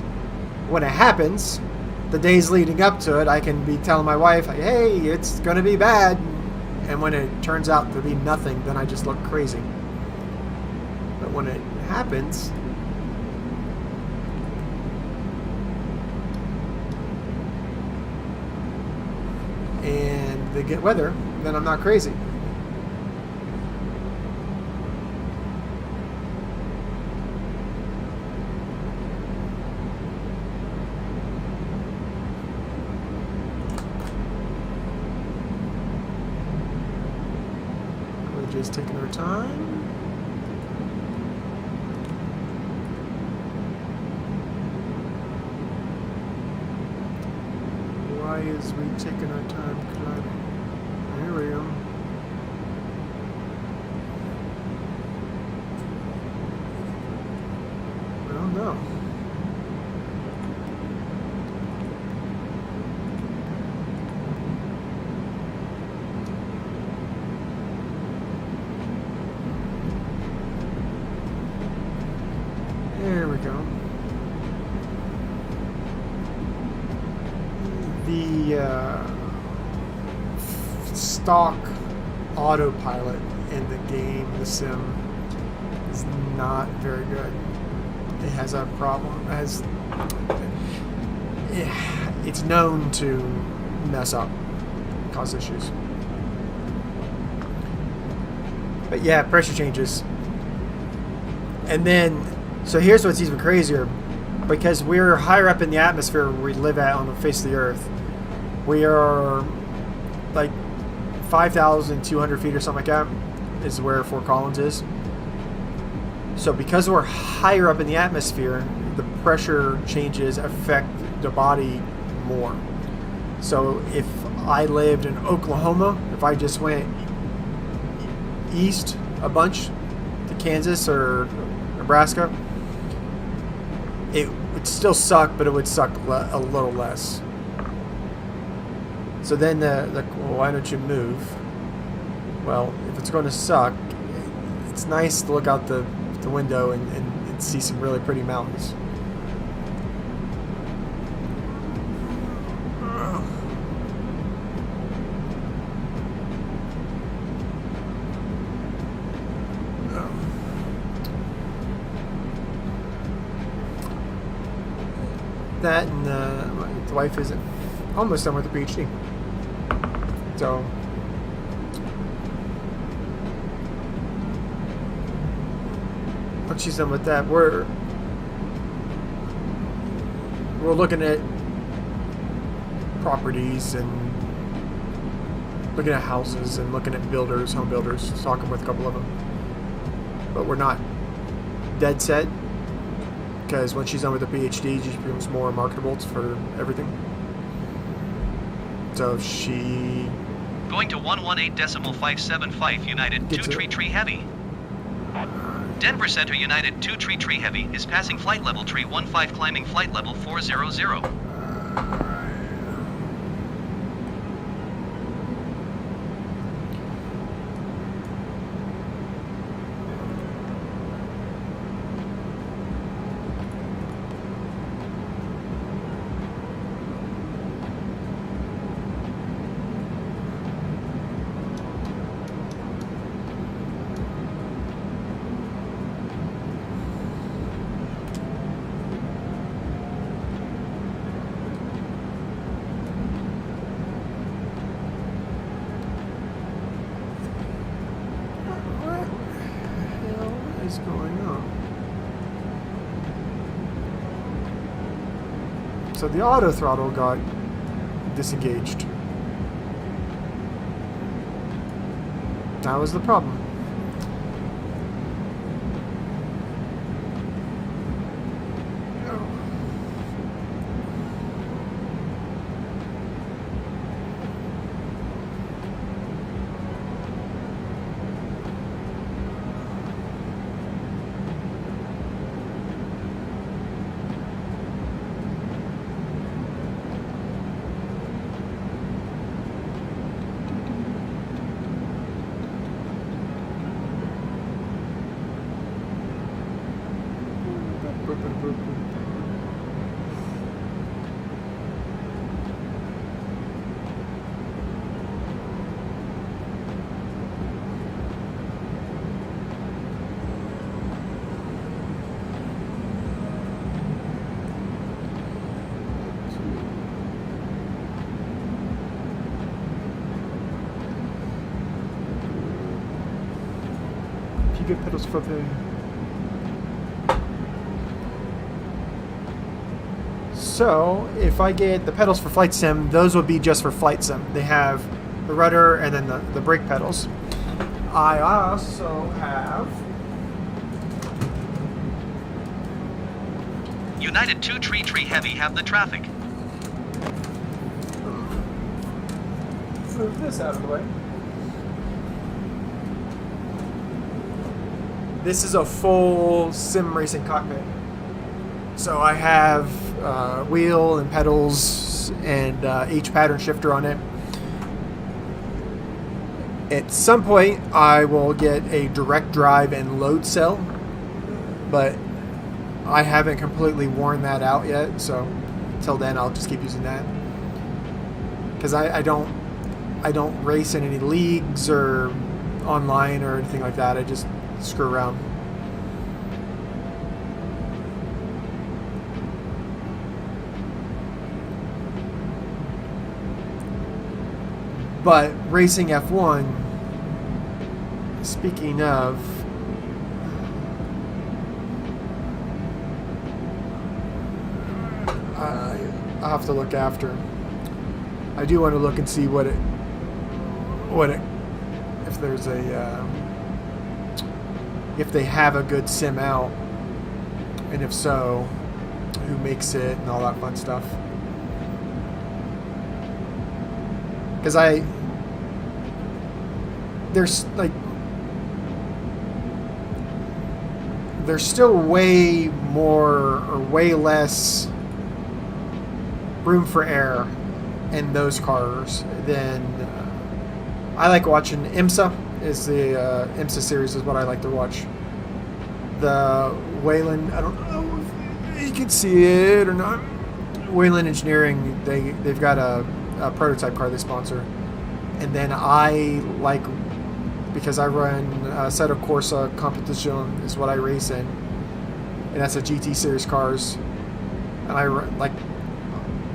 when it happens, the days leading up to it, I can be telling my wife, like, hey, it's going to be bad. And when it turns out to be nothing, then I just look crazy. But when it happens... and they get weather, then I'm not crazy. We're just taking our time. Why is we taking our time climbing? Here we go. I don't know. There we go. The stock autopilot in the game, the sim, is not very good. It has a problem. It's known to mess up, cause issues. But yeah, pressure changes. And then, so here's what's even crazier. Because we're higher up in the atmosphere we live at on the face of the Earth. We are like 5,200 feet or something like that is where Fort Collins is. So because we're higher up in the atmosphere, the pressure changes affect the body more. So if I lived in Oklahoma, if I just went east a bunch to Kansas or Nebraska, it would still suck, but it would suck a little less. So then well, why don't you move? Well, if it's going to suck, it's nice to look out the window and see some really pretty mountains. That and the wife is almost done with her PhD. So once she's done with that, we're looking at properties and looking at houses and looking at builders, home builders, talking with a couple of them. But we're not dead set, because when she's done with the PhD, she becomes more marketable for everything. So if she... Going to 118.575 United 2 tree heavy. Denver Center United 2 tree heavy is passing flight level tree 15 climbing flight level 400. Going on? So the auto throttle got disengaged. That was the problem. Good pedals for the... So if I get the pedals for Flight Sim, those would be just for Flight Sim. They have the rudder and then the brake pedals. I also have United 2 tree heavy have the traffic. Move this out of the way. This is a full sim racing cockpit. So I have wheel and pedals and H pattern shifter on it. At some point, I will get a direct drive and load cell, but I haven't completely worn that out yet. So until then, I'll just keep using that, because I don't race in any leagues or online or anything like that. I just screw around. But racing F1, speaking of, I'll have to look after. I do want to look and see if there's if they have a good sim out, and if so, who makes it and all that fun stuff. because there's like there's still way more or way less room for error in those cars than I like watching. IMSA is the IMSA series is what I like to watch. The Wayland, I don't know if you can see it or not. Wayland Engineering, they've got a prototype car they sponsor, and then I like, because I run Assetto Corsa Competition is what I race in, and that's a GT series cars, and I run, like,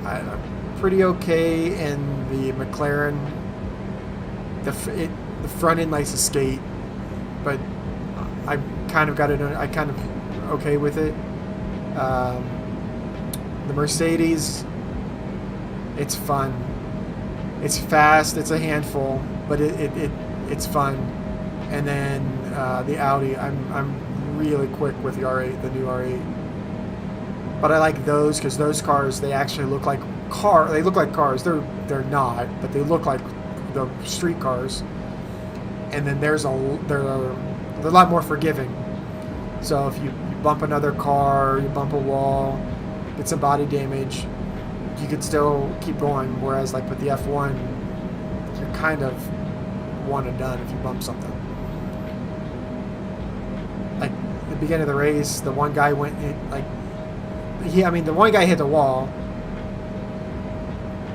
I'm pretty okay in the McLaren. The front end likes to skate, but I kind of got it. I kind of okay with it. The Mercedes, it's fun. It's fast. It's a handful, but it's fun. And then the Audi, I'm really quick with the R8, the new R8. But I like those because those cars, they actually look like They look like cars. They're not, but they look like the street cars. And then they're a lot more forgiving. So if you bump another car, you bump a wall, get some body damage, you could still keep going. Whereas like with the F1, you're kind of one and done if you bump something. Like the beginning of the race, the one guy went in, the one guy hit the wall.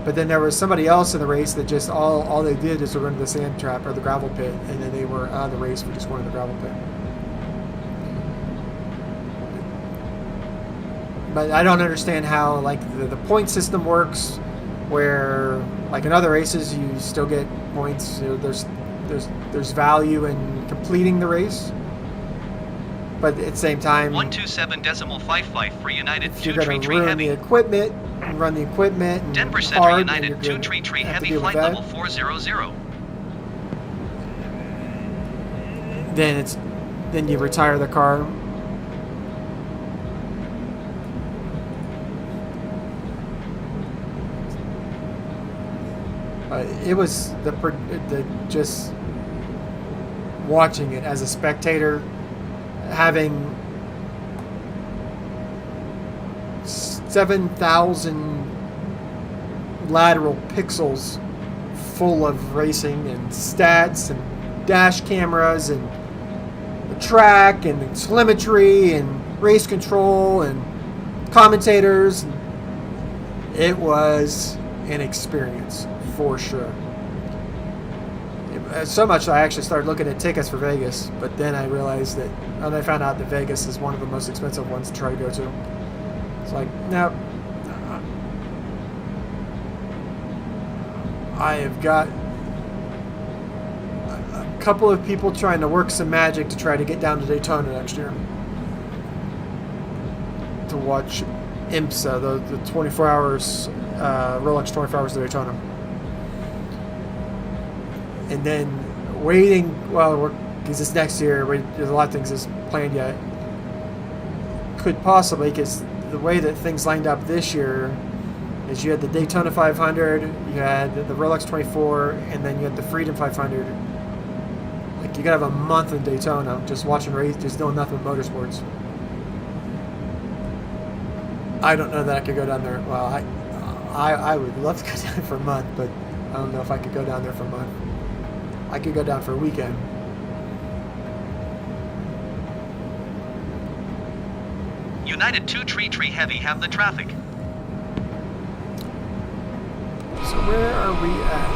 But then there was somebody else in the race that just all they did is run to the sand trap or the gravel pit, and then they were out of the race for just going to the gravel pit. But I don't understand how like the point system works, where like in other races you still get points. You know, there's value in completing the race, but at the same time, 127.55 for United if 2 you're going Tree to ruin Heavy. the equipment and run the equipment and Denver Center hard, United 2 Tree have to Heavy deal with flight that. level 400. Then you retire the car. It was the just watching it as a spectator, having 7,000 lateral pixels full of racing and stats and dash cameras and the track and the telemetry and race control and commentators. It was an experience for sure. So much that I actually started looking at tickets for Vegas, but then I realized that, and I found out that Vegas is one of the most expensive ones to try to go to. It's like, no, I have got a couple of people trying to work some magic to try to get down to Daytona next year to watch IMSA, the 24 hours, Rolex 24 hours to Daytona. And then waiting, because this next year, there's a lot of things that's planned yet. Could possibly, because the way that things lined up this year is you had the Daytona 500, you had the Rolex 24, and then you had the Freedom 500. Like, you gotta have a month in Daytona just watching race, just doing nothing but motorsports. I don't know that I could go down there. Well, I would love to go down there for a month, but I don't know if I could go down there for a month. I could go down for a weekend. United 2 Tree Heavy have the traffic. So where are we at?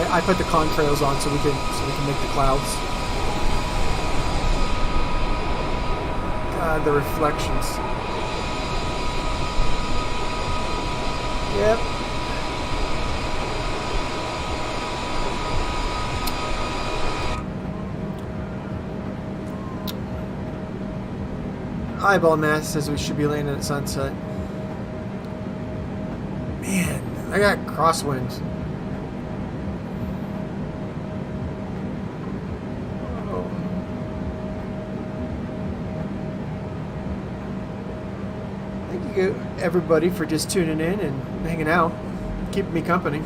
I put the contrails on so we can make the clouds. God, the reflections. Yep. Eyeball Mass says we should be landing at sunset. Man, I got crosswinds. you everybody for just tuning in and hanging out, keeping me company.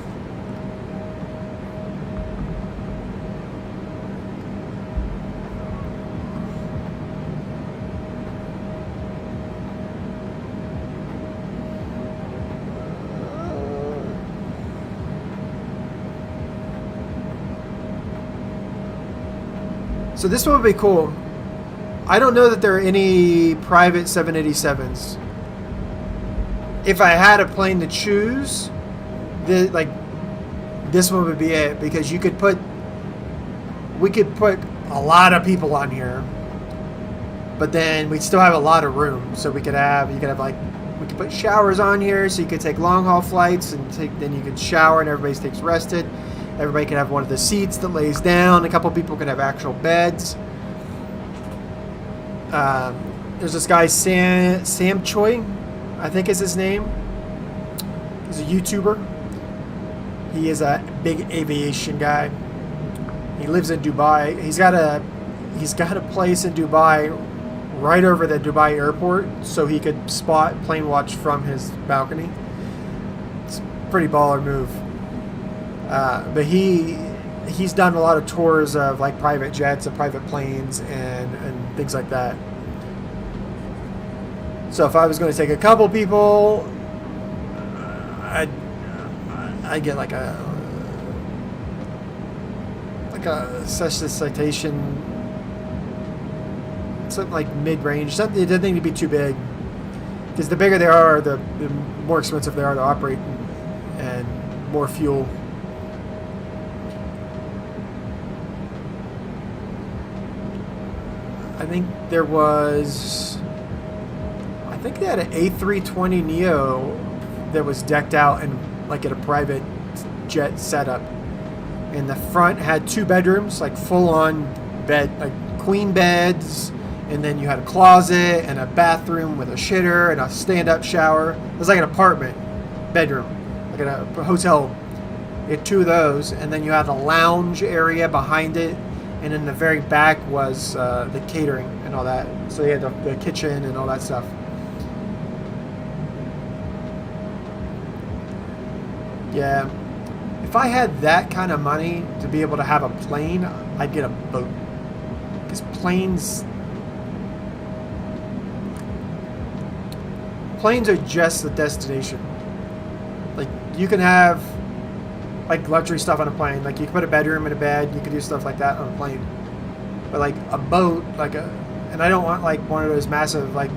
So this one would be cool. I don't know that there are any private 787s. If I had a plane to choose, this one would be it, because we could put a lot of people on here, but then we'd still have a lot of room. So we could put showers on here, so you could take long haul flights then you could shower and everybody stays rested. Everybody can have one of the seats that lays down. A couple people can have actual beds. There's this guy, Sam Choi, I think is his name. He's a YouTuber. He is a big aviation guy. He lives in Dubai. He's got a place in Dubai right over the Dubai airport, so he could spot plane watch from his balcony. It's a pretty baller move. But he's done a lot of tours of like private jets and private planes and things like that. So if I was going to take a couple people, I'd get like a Cessna Citation, something like mid-range. Something, it doesn't need to be too big, because the bigger they are, the more expensive they are to operate and more fuel. I think they had an A320neo that was decked out in like at a private jet setup. And the front had 2 bedrooms, like full on bed, like queen beds, and then you had a closet and a bathroom with a shitter and a stand-up shower. It was like an apartment bedroom, like a hotel. You had 2 of those, and then you had a lounge area behind it. And in the very back was the catering and all that. So they had the kitchen and all that stuff. Yeah. If I had that kind of money to be able to have a plane, I'd get a boat. Because planes are just the destination. Like, you can have like luxury stuff on a plane. Like, you can put a bedroom in a bed. You can do stuff like that on a plane. But like a boat, and I don't want like one of those massive like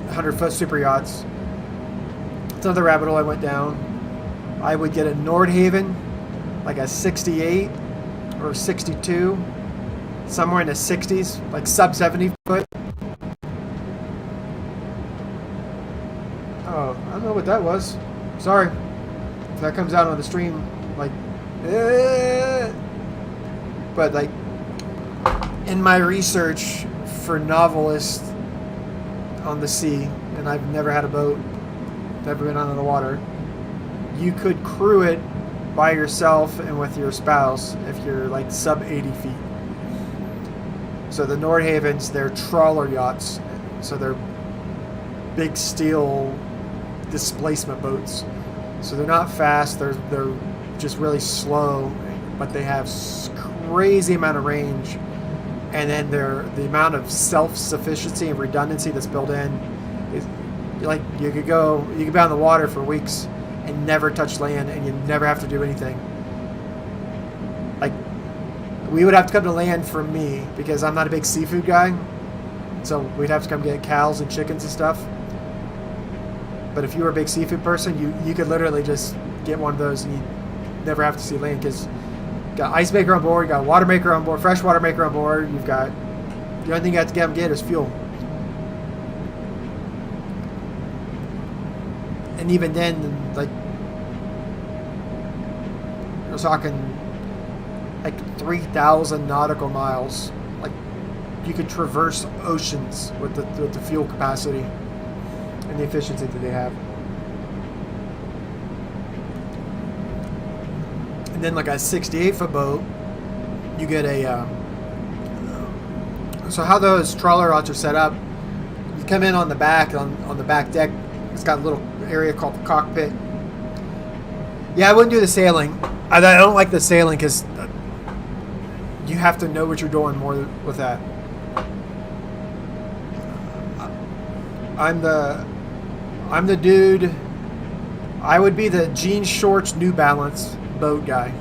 100-foot super yachts. It's another rabbit hole I went down. I would get a Nordhaven, like a 68 or 62, somewhere in the 60s, like sub 70 foot. Oh, I don't know what that was. Sorry. If that comes out on the stream, like, but like, in my research for novelists on the sea, and I've never had a boat, never been on the water, you could crew it by yourself and with your spouse if you're like sub 80 feet. So the Nordhavens, they're trawler yachts, so they're big steel displacement boats. So they're not fast, they're just really slow, but they have crazy amount of range. And then the amount of self-sufficiency and redundancy that's built in is like you could be on the water for weeks and never touch land, and you never have to do anything. Like, we would have to come to land for me because I'm not a big seafood guy, so we'd have to come get cows and chickens and stuff. But if you were a big seafood person, you could literally just get one of those and you never have to see land, because you got ice maker on board, you got a water maker on board, fresh water maker on board. You've got, the only thing you have to get is fuel. And even then, like, we're talking like 3,000 nautical miles. Like, you could traverse oceans with the fuel capacity and the efficiency that they have. And then like a 68-foot boat, you get a so how those trawler yachts are set up, you come in on the back, on the back deck It's got a little area called the cockpit. Yeah, I wouldn't do the sailing. I don't like the sailing because you have to know what you're doing more with that. I'm the dude. I would be the jeans, shorts, New Balance boat guy.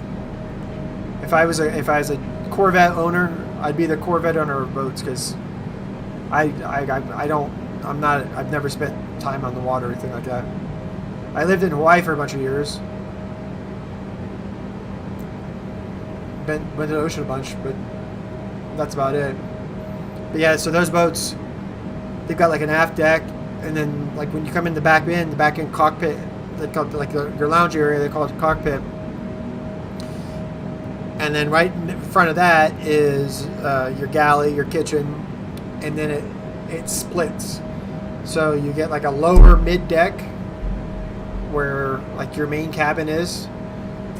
If I was a Corvette owner, I'd be the Corvette owner of boats because I've never spent time on the water or anything like that. I lived in Hawaii for a bunch of years. Went to the ocean a bunch, but that's about it. But yeah, so those boats, they've got like an aft deck, and then like when you come in the back end cockpit, they call it like your lounge area, they call it the cockpit. And then right in front of that is your galley, your kitchen, and then it splits. So you get like a lower mid deck where like your main cabin is,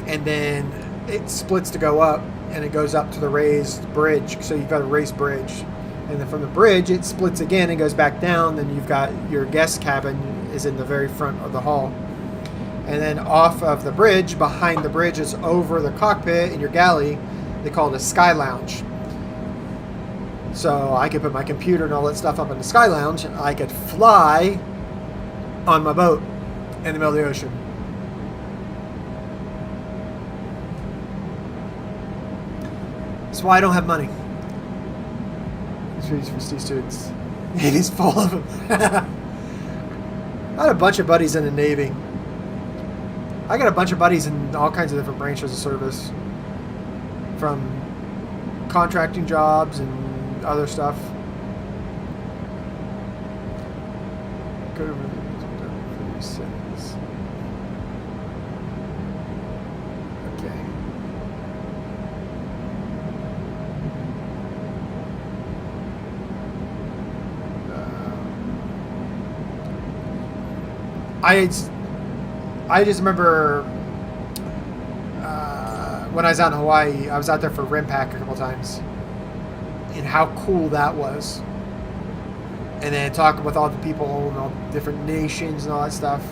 and then it splits to go up, and it goes up to the raised bridge. So you've got a raised bridge, and then from the bridge it splits again and goes back down. Then you've got your guest cabin is in the very front of the hall, and then off of the bridge, behind the bridge is over the cockpit and your galley. They call it a sky lounge. So I could put my computer and all that stuff up in the sky lounge, and I could fly on my boat in the middle of the ocean. That's why I don't have money. These are for C students. And he's full of them. I had a bunch of buddies in the Navy. I got a bunch of buddies in all kinds of different branches of service. From contracting jobs and other stuff. Go to the settings. Okay. I just remember when I was out in Hawaii, I was out there for RIMPAC a couple times, and how cool that was. And then talking with all the people and all the different nations and all that stuff.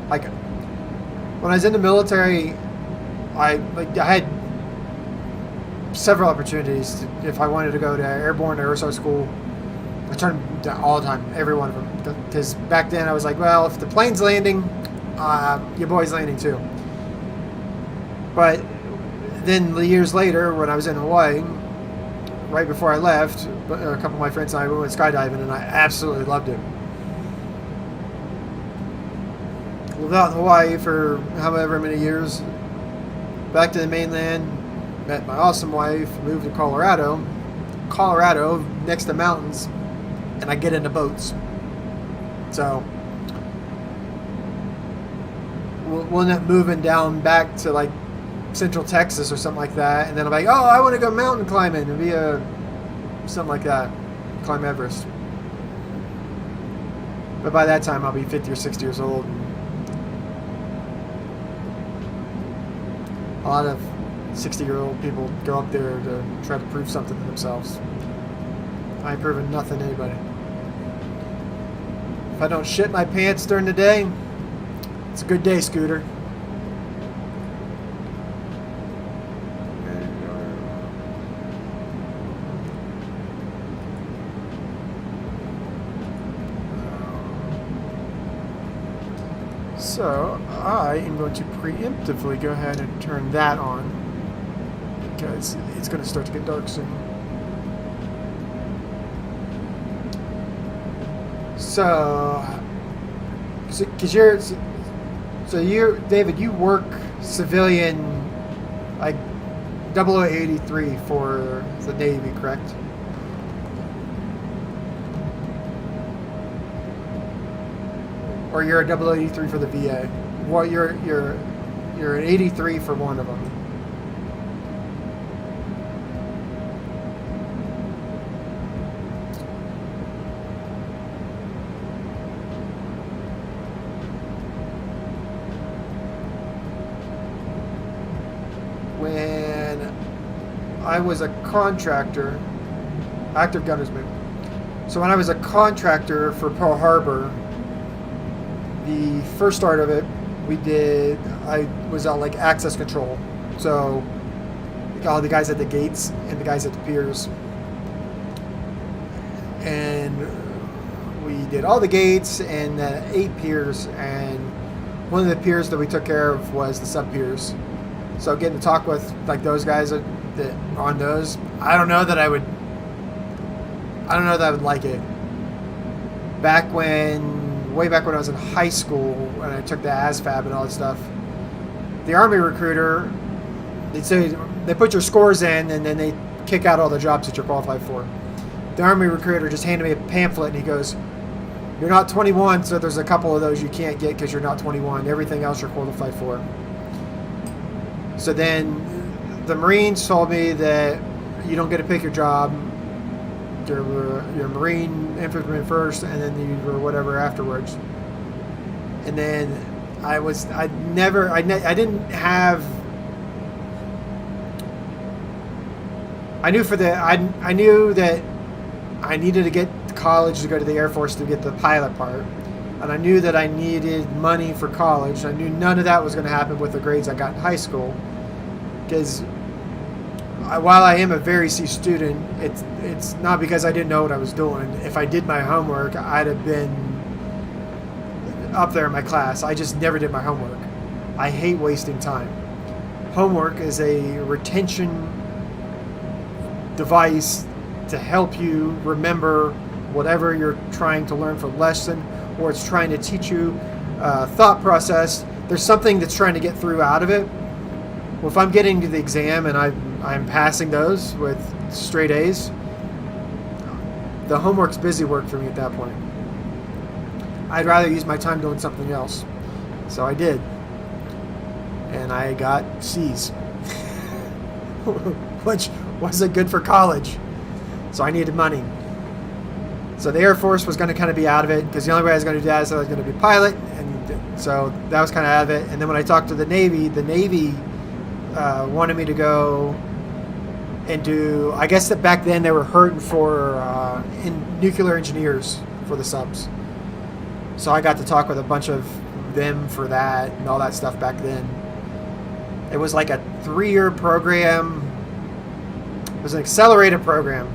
Like when I was in the military, I had several opportunities if I wanted to go to airborne air Force school. I turned them down all the time, every one of them, because back then I was like, well, if the plane's landing, your boy's landing too. But then the years later, when I was in Hawaii, right before I left, a couple of my friends and I went skydiving, and I absolutely loved it. Lived out in Hawaii for however many years. Back to the mainland, met my awesome wife, moved to Colorado, next to mountains, and I get into boats. So we'll end up moving down back to like Central Texas or something like that, and then I'm like, oh, I want to go mountain climbing and be something like that, climb Everest. But by that time I'll be 50 or 60 years old, and a lot of 60-year-old people go up there to try to prove something to themselves. I ain't proving nothing to anybody. If I don't shit my pants during the day, it's a good day, Scooter. So I am going to preemptively go ahead and turn that on, because it's going to start to get dark soon. So David, you work civilian, like 0083 for the Navy, correct? Or you're a 0083 for the VA? Well, you're an 83 for one of them. When I was a contractor, active gunnersman. So when I was a contractor for Pearl Harbor, the first start of it, I was on like access control. So all the guys at the gates and the guys at the piers. And we did all the gates and 8 piers, and one of the piers that we took care of was the sub piers. So getting to talk with like those guys that on those, I don't know that I would like it. Way back when I was in high school, when I took the ASFAB and all that stuff, the Army recruiter, they'd say they put your scores in and then they kick out all the jobs that you're qualified for. The Army recruiter just handed me a pamphlet and he goes, "You're not 21, so there's a couple of those you can't get because you're not 21. Everything else you're qualified for." So then the Marines told me that you don't get to pick your job. You're Marine infantryman first, and then you were whatever afterwards. And then I knew that I needed to get to college to go to the Air Force to get the pilot part. And I knew that I needed money for college. I knew none of that was going to happen with the grades I got in high school. Because while I am a very C student, it's not because I didn't know what I was doing. If I did my homework, I'd have been up there in my class. I just never did my homework. I hate wasting time. Homework is a retention device to help you remember whatever you're trying to learn for the lesson, or it's trying to teach you thought process. There's something that's trying to get through out of it. Well, if I'm getting to the exam and I'm passing those with straight A's, the homework's busy work for me at that point. I'd rather use my time doing something else. So I did. And I got C's, which wasn't good for college. So I needed money. So the Air Force was going to kind of be out of it, because the only way I was going to do that is I was going to be a pilot. And so that was kind of out of it. And then when I talked to the Navy wanted me to go and do, I guess that back then they were hurting for nuclear engineers for the subs. So I got to talk with a bunch of them for that and all that stuff back then. It was like a 3-year program. It was an accelerated program.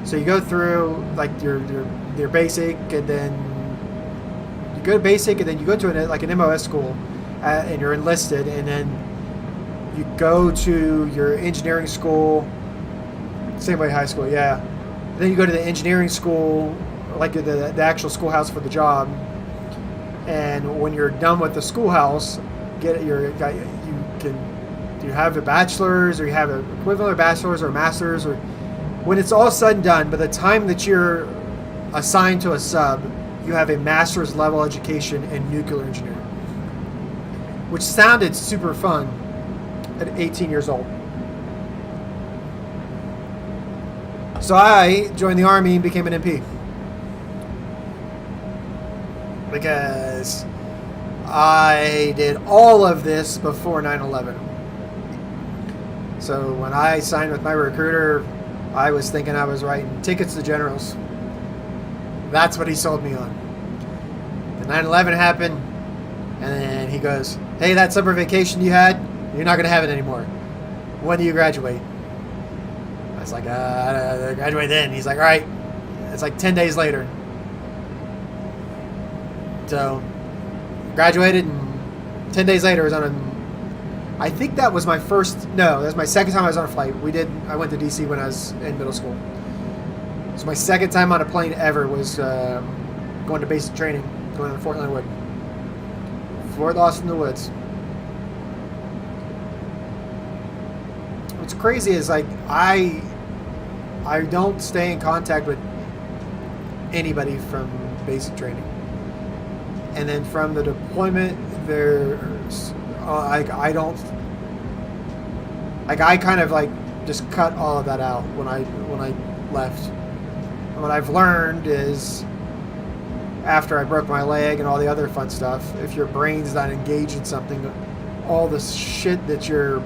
So you go through like your basic, and then you go to basic, and then you go to an MOS school, and you're enlisted, and then you go to your engineering school, same way high school, yeah. Then you go to the engineering school, like the actual schoolhouse for the job. And when you're done with the schoolhouse, you have a bachelor's, or you have an equivalent of bachelor's or a master's, or when it's all said and done, by the time that you're assigned to a sub, you have a master's level education in nuclear engineering, which sounded super fun at 18 years old. So I joined the Army and became an MP. Because I did all of this before 9/11. So when I signed with my recruiter, I was thinking I was writing tickets to generals. That's what he sold me on. The 9/11 happened, and then he goes, "Hey, that summer vacation you had, you're not going to have it anymore. When do you graduate?" I was like, I graduate then. He's like, "All right." It's like 10 days later. So, graduated, and 10 days later I was on I think that was my that was my second time I was on a flight. I went to DC when I was in middle school. So my second time on a plane ever was going to basic training, going to Fort Leonard Wood. Fort Lost in the Woods. What's crazy is like I don't stay in contact with anybody from basic training. And then from the deployment, there's I don't like I kind of like just cut all of that out when I left. And what I've learned is, after I broke my leg and all the other fun stuff, if your brain's not engaged in something, all the shit that you've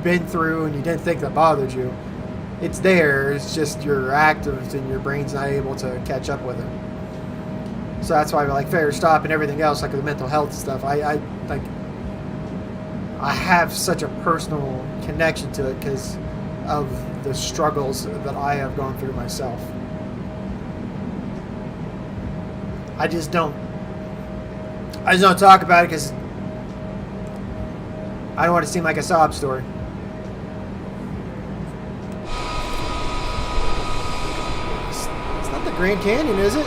been through and you didn't think that bothered you, it's there. It's just you're active and your brain's not able to catch up with it. So that's why, like Fair Stop and everything else, like the mental health stuff, I have such a personal connection to it because of the struggles that I have gone through myself. I just don't talk about it because I don't want to seem like a sob story. It's not the Grand Canyon, is it?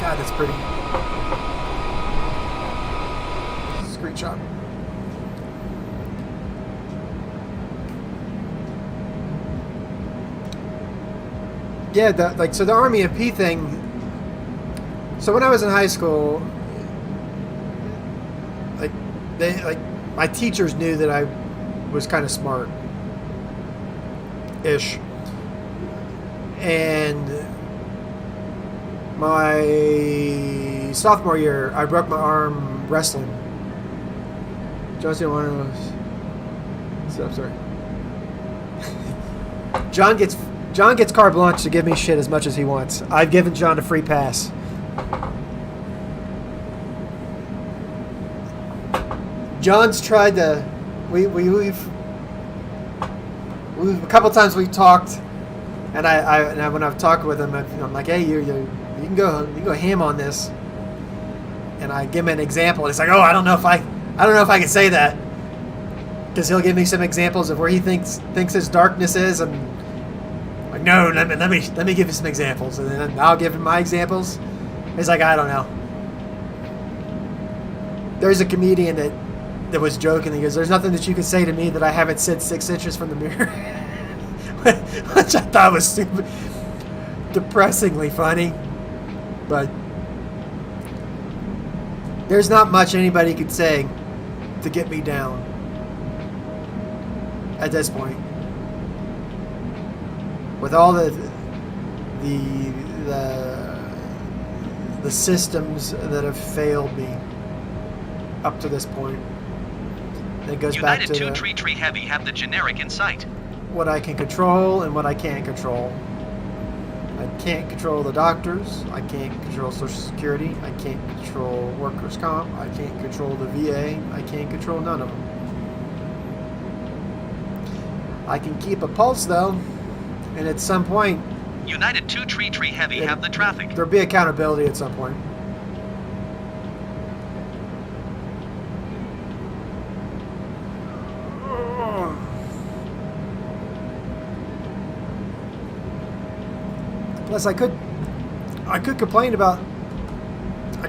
God, that's pretty. Screenshot. Yeah, so the Army of P thing. So when I was in high school, my teachers knew that I was kind of smart-ish, and my sophomore year, I broke my arm wrestling. Josie, one of those. So, I'm sorry. John gets carte blanche to give me shit as much as he wants. I've given John a free pass. John's tried to. We've a couple times we've talked, and I when I've talked with him, I'm like, hey, you can go ham on this, and I give him an example. And it's like, oh, I don't know if I can say that, because he'll give me some examples of where he thinks his darkness is, and I'm like, no, let me give you some examples, and then I'll give him my examples. He's like, I don't know. There's a comedian that was joking. He goes, there's nothing that you can say to me that I haven't said 6 inches from the mirror. Which I thought was super depressingly funny. But there's not much anybody could say to get me down at this point. With all the systems that have failed me up to this point. It goes United back to 2 Tree Heavy have the generic in sight. What I can control and what I can't control. I can't control the doctors. I can't control Social Security. I can't control workers' comp. I can't control the VA. I can't control none of them. I can keep a pulse though, and at some point, United 2 Tree Heavy have the traffic. There'll be accountability at some point. Plus, I could complain, but I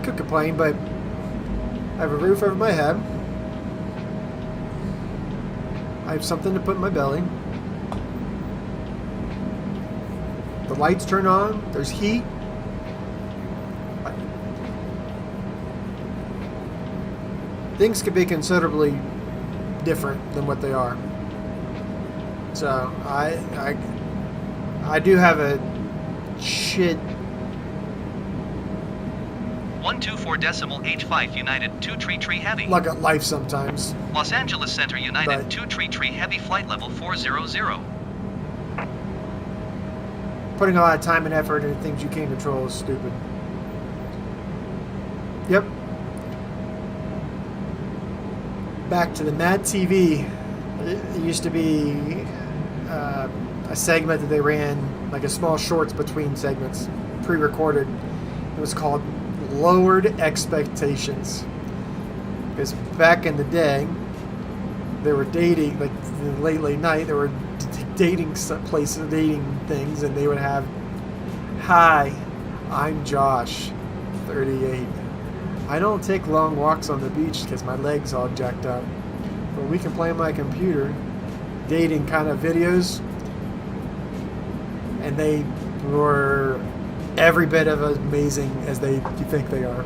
have a roof over my head. I have something to put in my belly. The lights turn on. There's heat. Things could be considerably different than what they are. So I do have a shit. 124.85 United 2 Tree Heavy. Look at life sometimes. Los Angeles Center United But 2 Tree Heavy flight level 400. Putting a lot of time and effort into things you can't control is stupid. Yep. Back to the Mad TV. It used to be a segment that they ran, like a small shorts between segments, pre-recorded. It was called Lowered Expectations. Because back in the day, they were dating, like in the late night, they were dating places, dating things, and they would have, hi, I'm Josh, 38. I don't take long walks on the beach because my leg's all jacked up. But we can play on my computer, dating kind of videos, and they were every bit of as amazing as you think they are.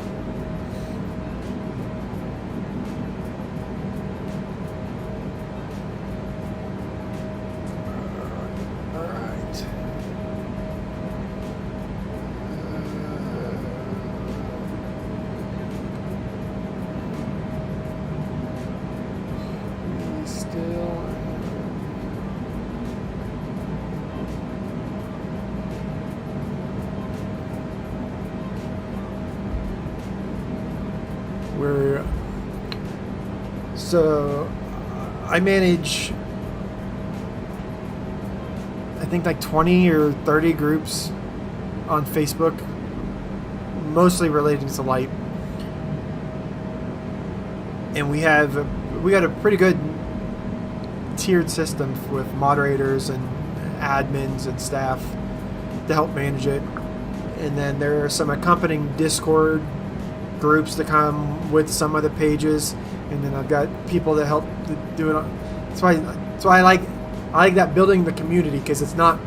So I manage, I think, like 20 or 30 groups on Facebook, mostly related to light. And we got a pretty good tiered system with moderators and admins and staff to help manage it. And then there are some accompanying Discord groups that come with some of the pages, and then I've got people that help do it. That's why I like that, building the community, because it's not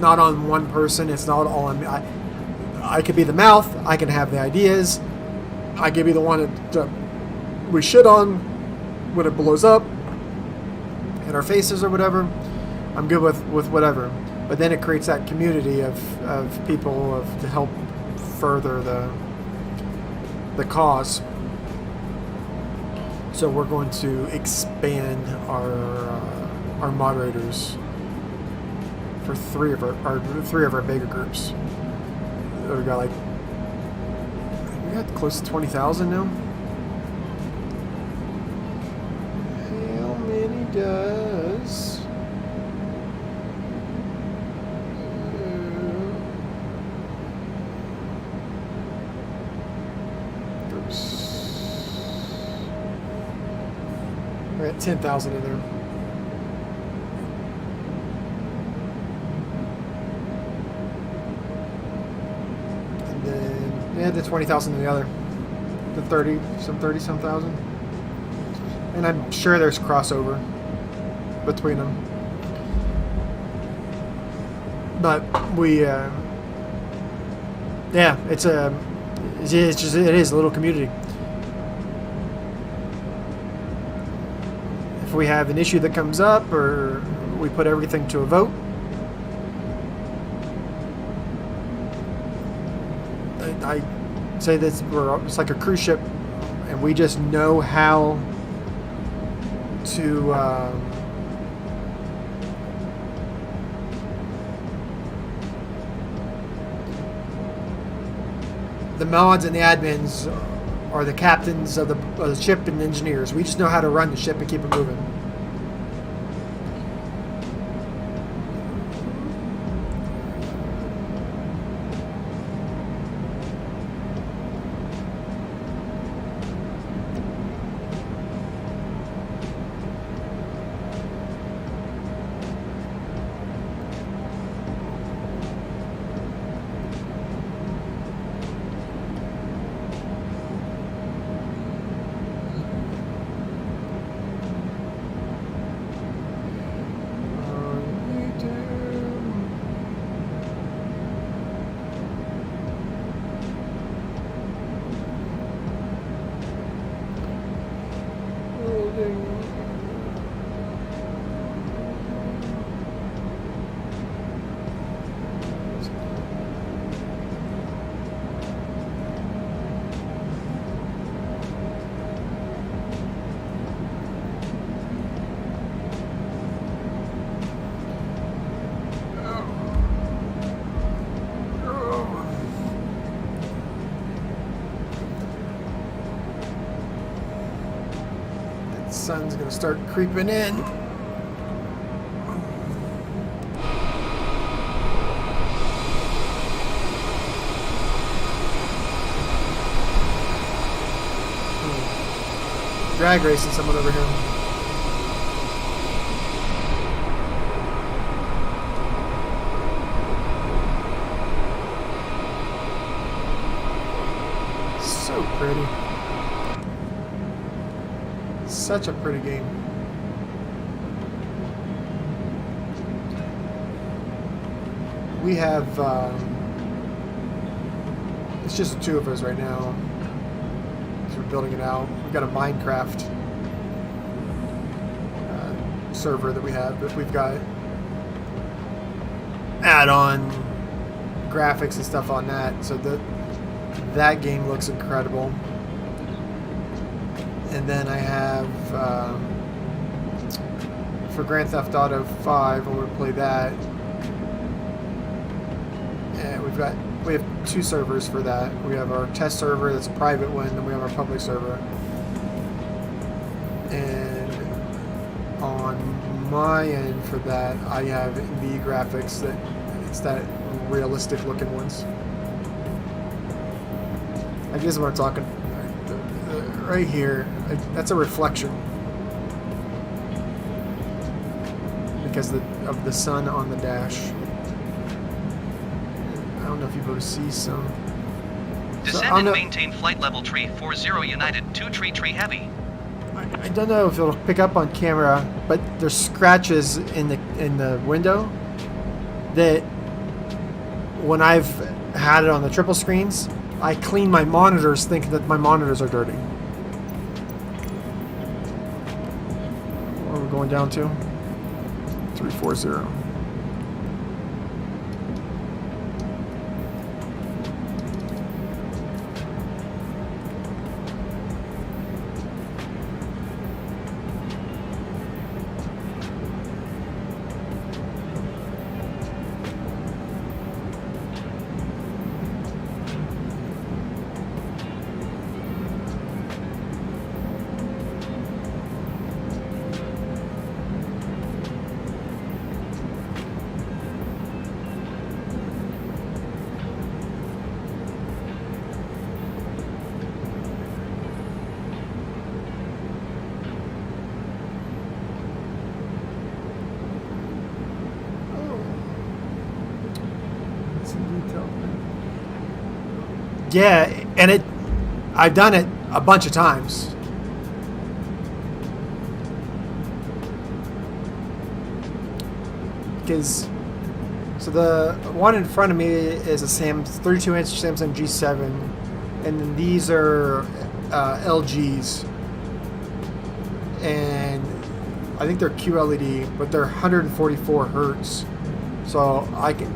on one person. It's not all on me. I could be the mouth. I can have the ideas. I could be the one that we shit on when it blows up in our faces or whatever. I'm good with whatever. But then it creates that community of people to help further the cause. So we're going to expand our moderators for three of our bigger groups. We got close to 20,000 now. How many does? We're at 10,000 in there. And then, the 20,000 in the other. The 30-some thousand. And I'm sure there's crossover between them. But we, it is a little community. If we have an issue that comes up, or we put everything to a vote, I say this, it's like a cruise ship, and we just know how to the mods and the admins are the captains of the ship and engineers. We just know how to run the ship and keep it moving. Sun's gonna start creeping in. Drag racing someone over here. So pretty. Such a pretty game. We have, it's just the two of us right now. So we're building it out. We've got a Minecraft server that we have, but we've got add-on graphics and stuff on that. So that game looks incredible. And then I have, for Grand Theft Auto 5, when we play that, and we have two servers for that. We have our test server that's a private one, and we have our public server. And on my end for that, I have NVIDIA graphics that it's that realistic looking ones. I guess what I'm talking right here, that's a reflection because of the sun on the dash. I don't know if you'll be able to see some. Descend and maintain flight level tree 40 United 2 tree heavy. I don't know if it'll pick up on camera, but there's scratches in the window that when I've had it on the triple screens, I clean my monitors thinking that my monitors are dirty. Where are we going down to? 340. Yeah, and I've done it a bunch of times. Because, so the one in front of me is a 32-inch Samsung G7, and then these are LGs, and I think they're QLED, but they're 144 hertz. So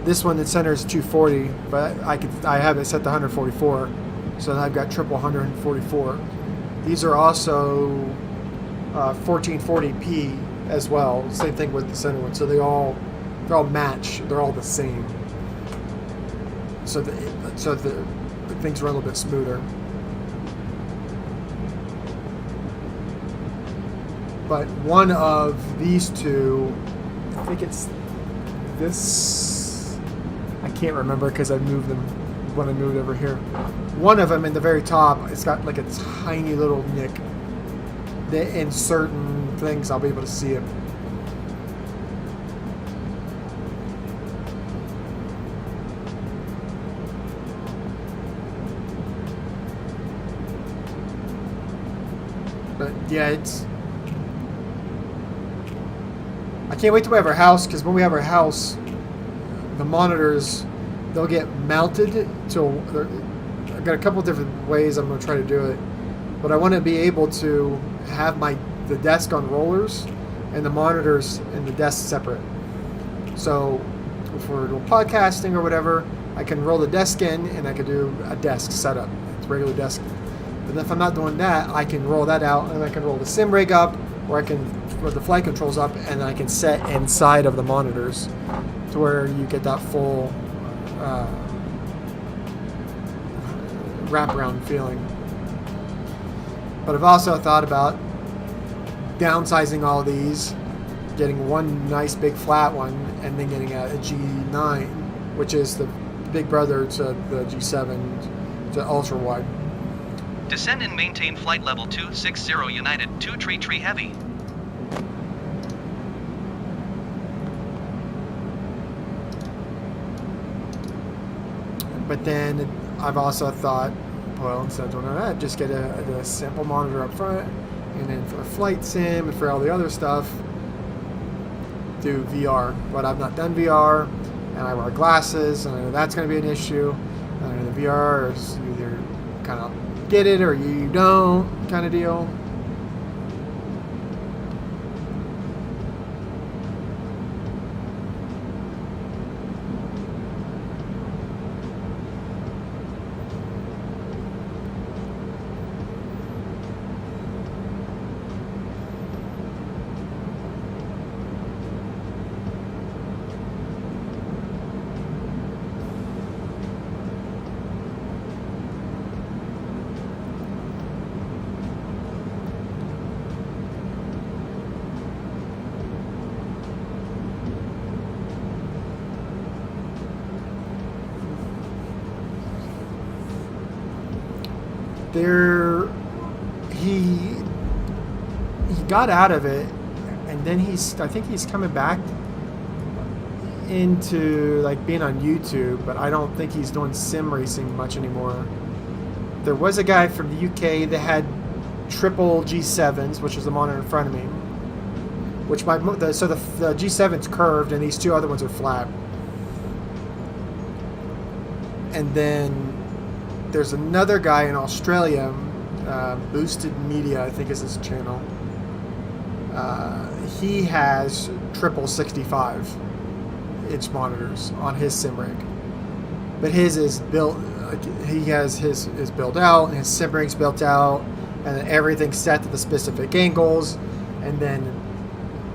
this one in the center is 240, but I have it set to 144. So then I've got triple 144. These are also 1440p as well. Same thing with the center one. So they're all match. They're all the same. So the things run a little bit smoother. But one of these two, I think it's this, I can't remember because I moved them when I moved over here. One of them in the very top, it's got like a tiny little nick that in certain things I'll be able to see it. But yeah, I can't wait till we have our house, because when we have our house, the monitors, they'll get mounted to. I've got a couple different ways I'm going to try to do it, but I want to be able to have the desk on rollers and the monitors and the desk separate. So if we're doing podcasting or whatever, I can roll the desk in and I can do a desk setup. It's a regular desk. But if I'm not doing that, I can roll that out and I can roll the sim rig up, or I can roll the flight controls up, and I can set inside of the monitors to where you get that full wraparound feeling. But I've also thought about downsizing all these, getting one nice big flat one, and then getting a G9, which is the big brother to the G7 to ultra wide. Descend and maintain flight level 260 United 2 tree heavy. But then I've also thought, well, instead of doing that, just get a simple monitor up front, and then for flight sim and for all the other stuff, do VR. But I've not done VR, and I wear glasses, and I know that's going to be an issue. And I know the VR is either kind of get it or you don't kind of deal. there, he got out of it, and then I think he's coming back into like being on YouTube, but I don't think he's doing sim racing much anymore. There was a guy from the UK that had triple G7s, which is the monitor in front of me. Which the G7's curved and these two other ones are flat. And then there's another guy in Australia, Boosted Media, I think is his channel. He has triple 65-inch monitors on his sim rig, but his is built. He has his is built out, and his sim rig's built out, and then everything's set to the specific angles, and then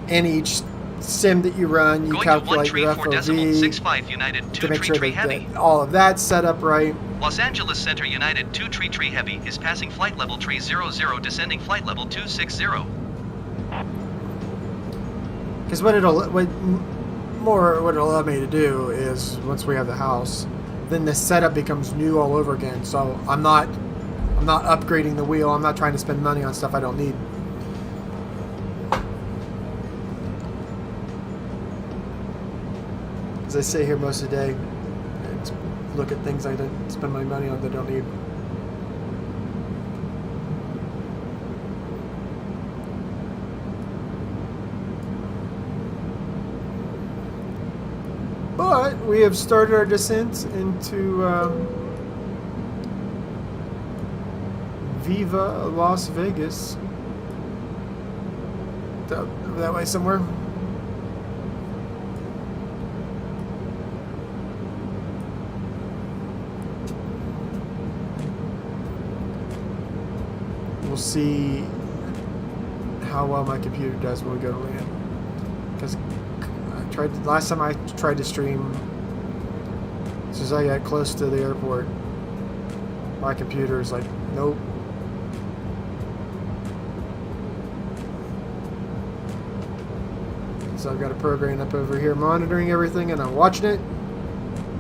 in each sim that you run, you Going calculate to your 134.65 United 2 to make Tree sure Tree Heavy. that all of that's set up right. Los Angeles Center United 2 Tree Tree Heavy is passing flight level tree 00, descending flight level 260. Because what it'll allow me to do is, once we have the house, then the setup becomes new all over again. So I'm not upgrading the wheel. I'm not trying to spend money on stuff I don't need. As I say here most of the day, I look at things I don't spend my money on that I don't need. But we have started our descent into Viva Las Vegas. That way somewhere. We'll see how well my computer does when we go to land. Because last time I tried to stream, as soon as I got close to the airport, my computer is like, nope. So I've got a program up over here monitoring everything, and I'm watching it.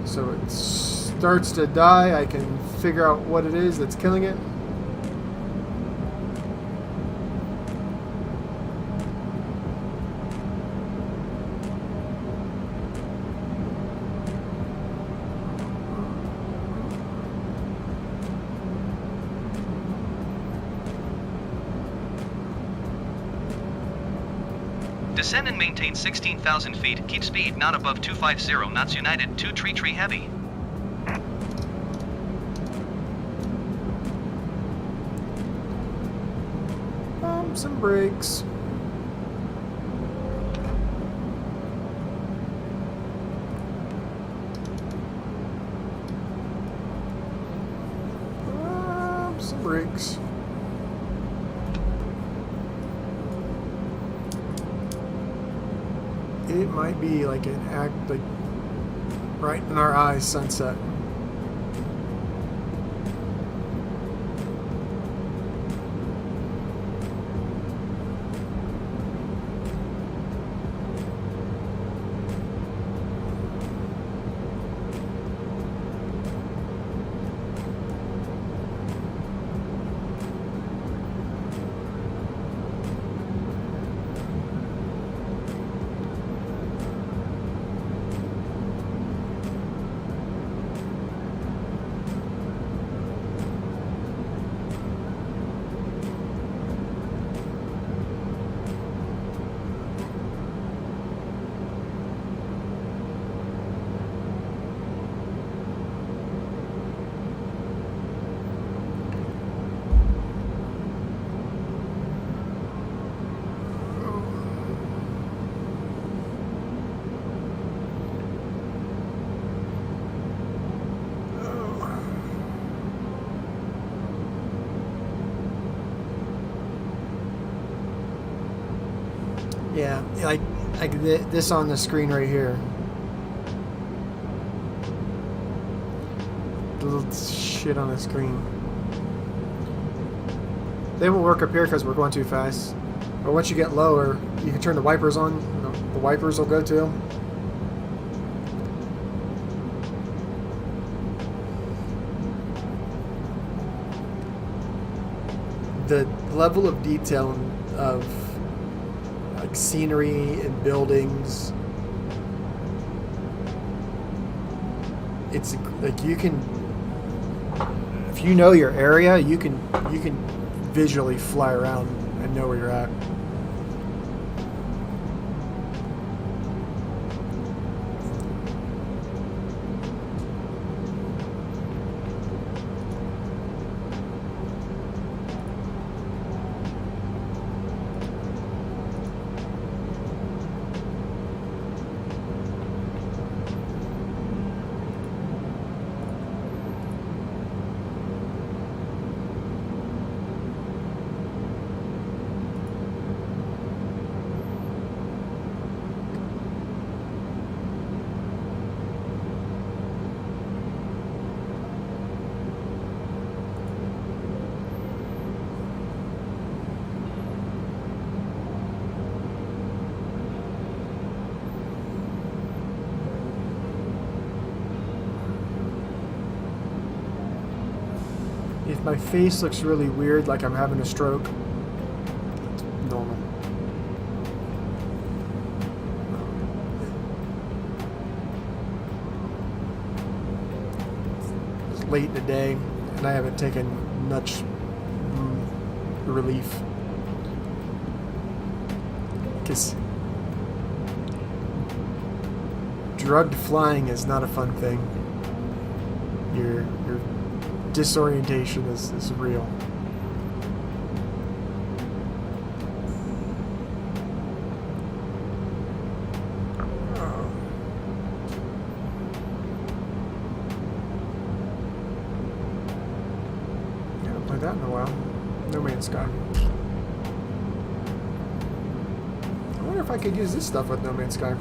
So it starts to die, I can figure out what it is that's killing it. Descend and maintain 16,000 feet. Keep speed not above 250 knots. United 2 Tree Tree Heavy. Some brakes. Some brakes. It might be like an act, like right in our eyes, sunset. Yeah, like this on the screen right here. The little shit on the screen. They won't work up here because we're going too fast. But once you get lower, you can turn the wipers on. The wipers will go too. the level of detail of like scenery and buildings, it's like you can, if you know your area, you can visually fly around and know where you're at. If my face looks really weird, like I'm having a stroke, it's normal. It's late in the day, and I haven't taken much relief. Because drugged flying is not a fun thing. Your disorientation is real. I haven't played that in a while. No Man's Sky. I wonder if I could use this stuff with No Man's Sky.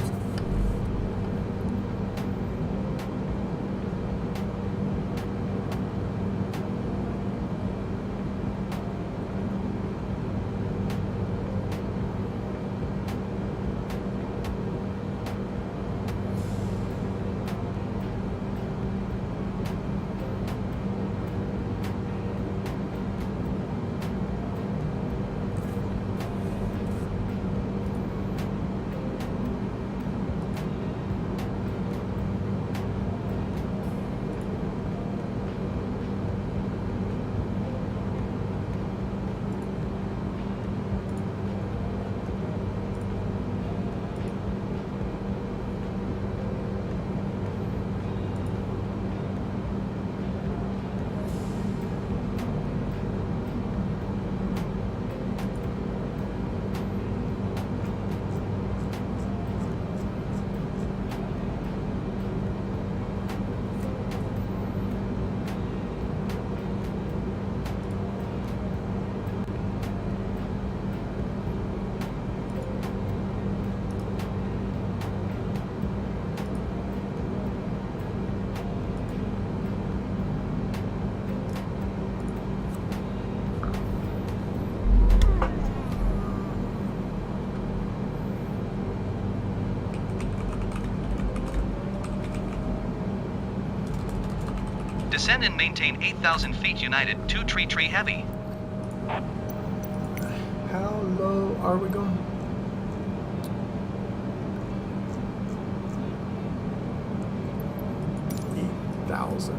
Descend and maintain 8,000 feet United 2 Tree Heavy. How low are we going? $8,000.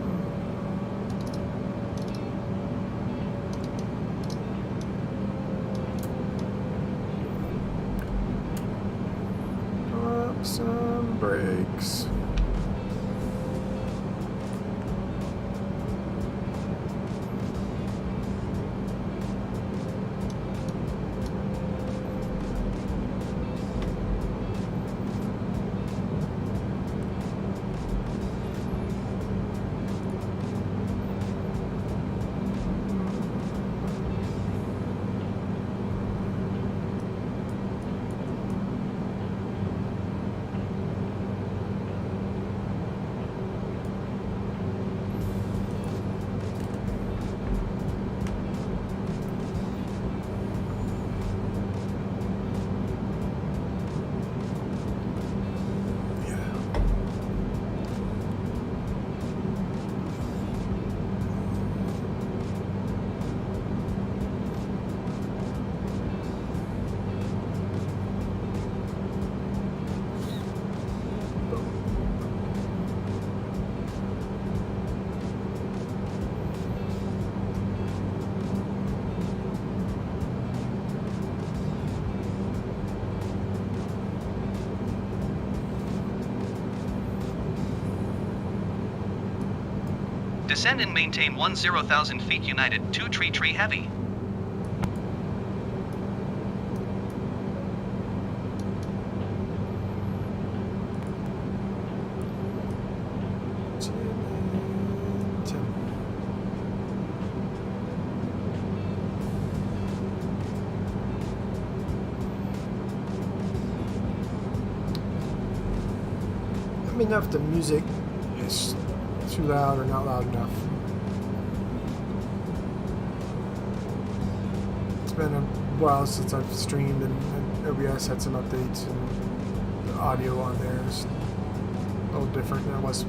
Pump some brakes. Descend and maintain 10,000 feet United 2 tree heavy. Let me know if the music is too loud or not loud enough. It's been a while since I've streamed, and OBS had some updates, and the audio on there is a little different than it was.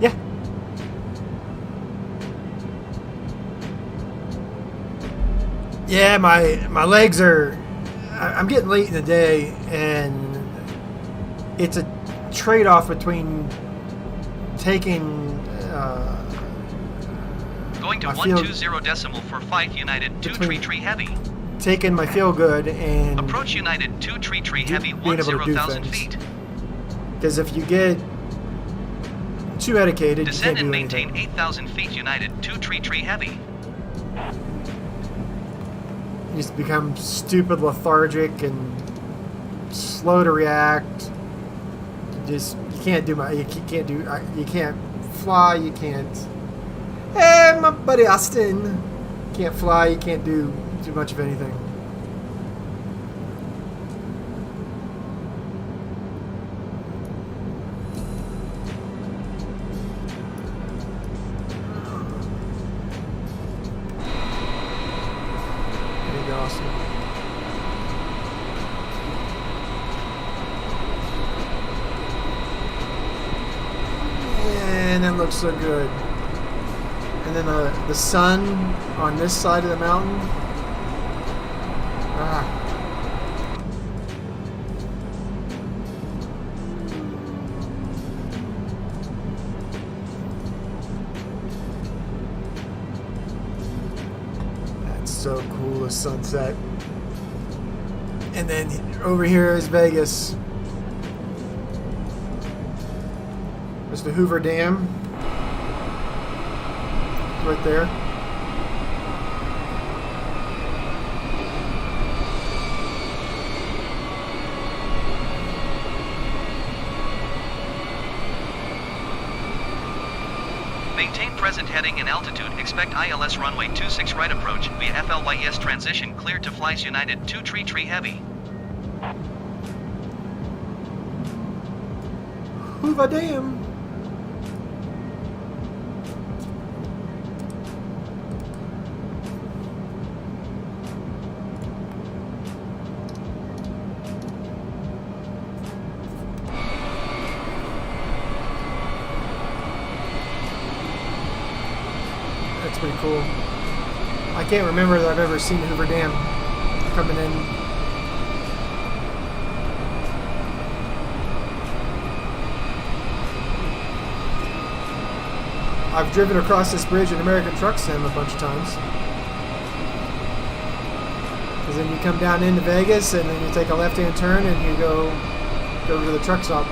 Yeah. Yeah, my legs are... I'm getting late in the day, and it's a trade-off between taking... Going to I feel- 120 decimal for fight United 2 Between- tree heavy. taking my feel good and... Approach United 2 tree heavy being able to do 10,000 things. feet. Because if you get too medicated, you Descend can't and do maintain anything. 8,000 feet United 2 tree heavy. You just become stupid, lethargic, and slow to react. You can't do you can't fly, you can't... Hey, my buddy Austin! Can't fly, you can't do too much of anything. There you go, Austin. And it looks so good. And then the sun on this side of the mountain. Ah. That's so cool, the sunset. And then over here is Vegas. There's the Hoover Dam. Right there. Maintain present heading and altitude. Expect ILS runway 26 right approach via FLYES transition cleared to flies United 2 tree heavy. Hoover Dam. That's pretty cool. I can't remember that I've ever seen Hoover Dam coming in. I've driven across this bridge in American Truck Sim a bunch of times. Because then you come down into Vegas and then you take a left-hand turn and you go to the truck stop.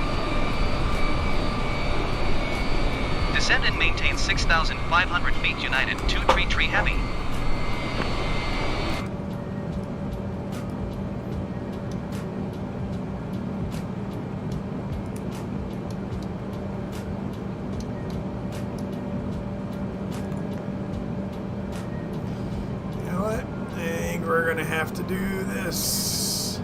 Descend and maintain 6,500 feet United 2 tree heavy. You know what? I think we're going to have to do this.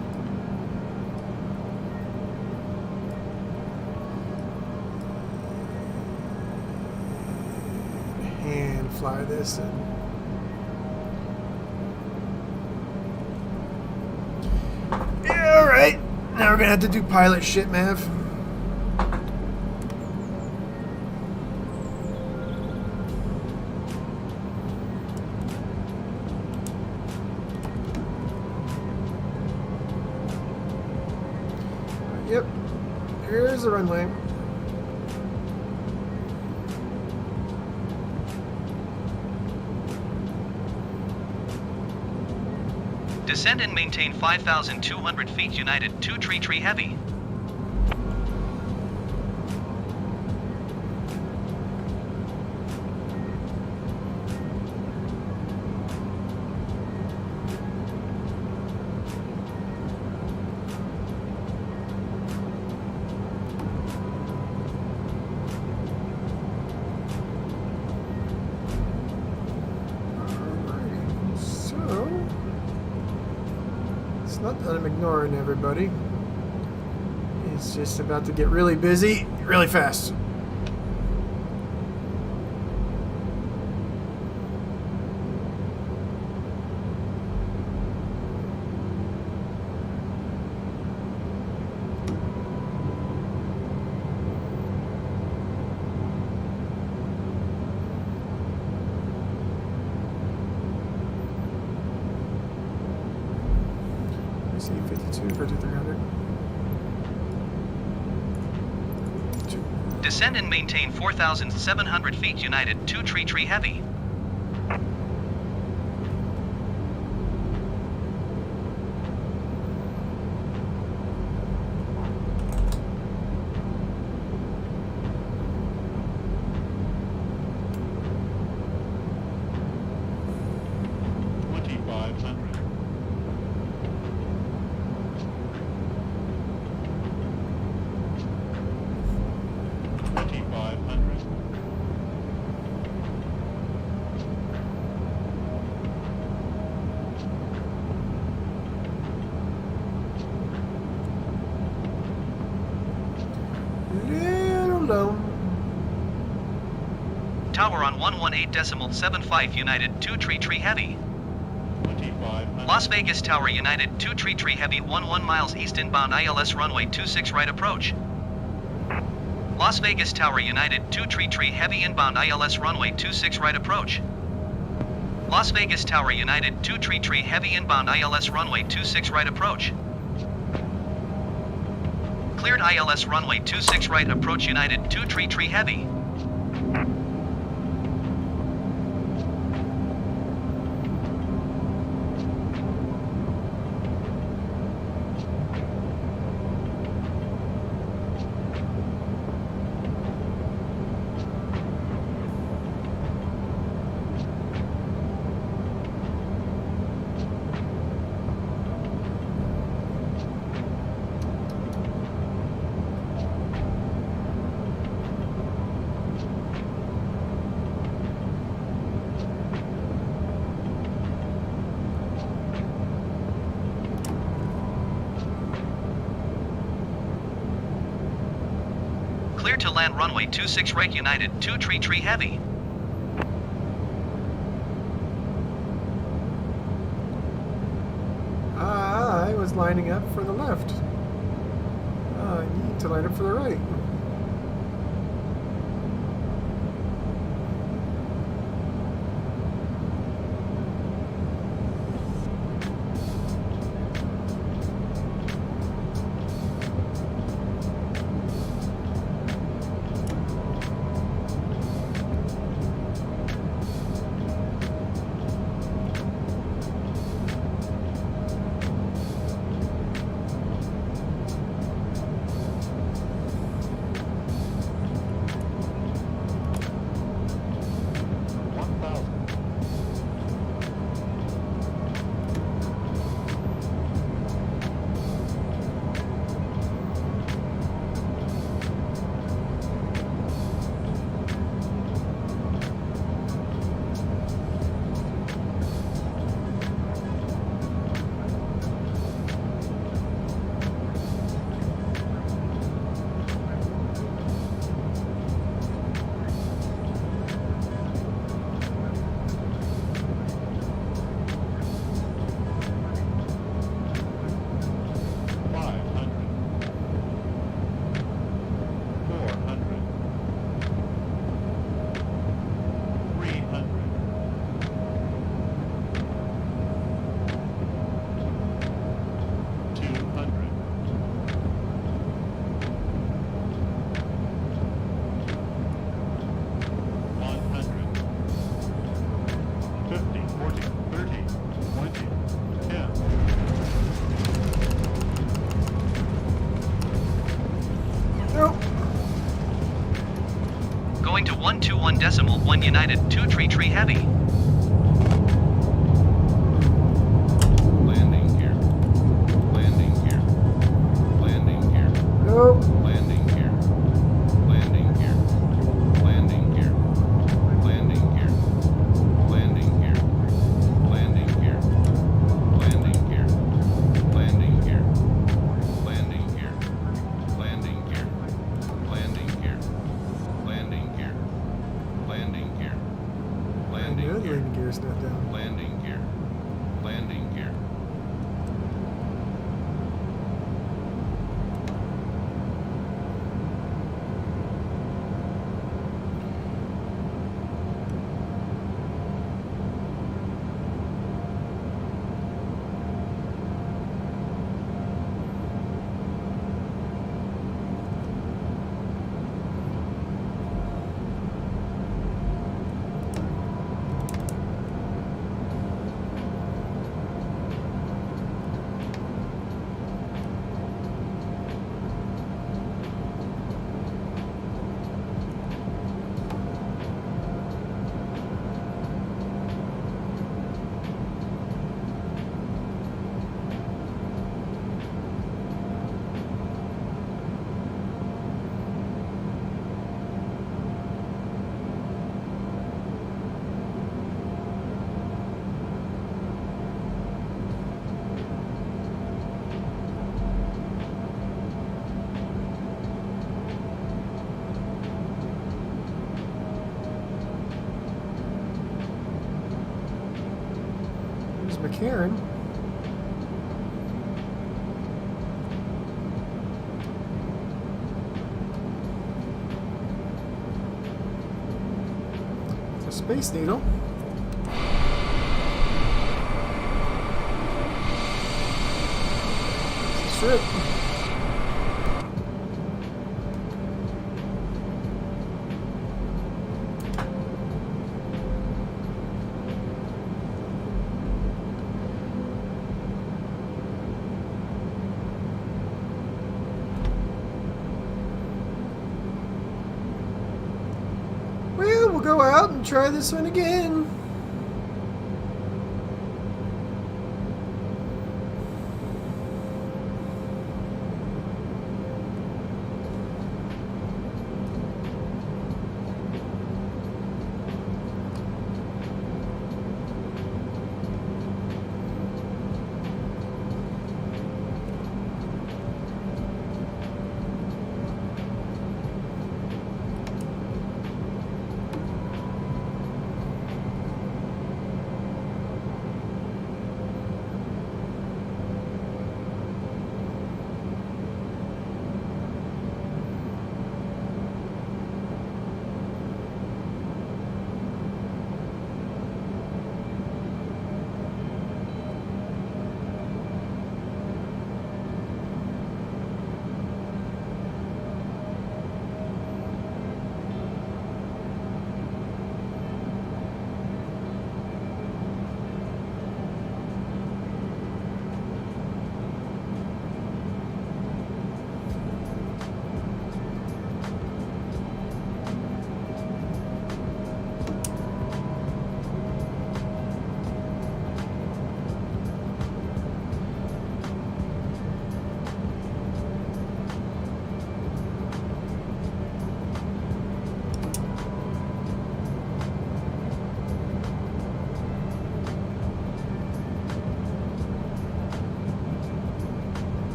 And fly this in. Yeah, alright. Now we're gonna have to do pilot shit, Mav. Yep. Here's the runway. Descend and maintain 5,200 feet United 2 tree heavy. Alrighty. So it's not that I'm ignoring everybody. It's just about to get really busy really fast. See 52, 5300. Descend and maintain 4,700 feet United 2 tree heavy. Little low. Tower on 118.75 United 2 tree heavy. Las Vegas Tower United 2 tree heavy 11 miles east inbound ILS runway 26 right approach. Las Vegas Tower United 2 tree heavy inbound ILS runway 26 right approach. Las Vegas Tower United 2 tree heavy inbound ILS runway 26 right approach. Cleared ILS runway 26 right approach United 2 tree heavy. Clear to land runway 26 right United 2 tree heavy. I was lining up for the left. I need to line up for the right. 1 United 2 Tree Heavy. Landing gear. Landing gear. Landing gear. Nope. Landing gear. Landing gear. Landing gear. Landing gear. Landing gear. Landing gear. Landing gear. Landing gear. Landing gear. Landing gear. Landing gear. Landing gear. Landing gear. I Landing know the gear. landing gear's not down. Landing gear. Landing gear. There's McCarran. It's a Space Needle. It's a strip. Well, we'll go out and try this one again.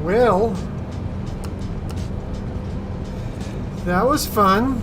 Well, that was fun.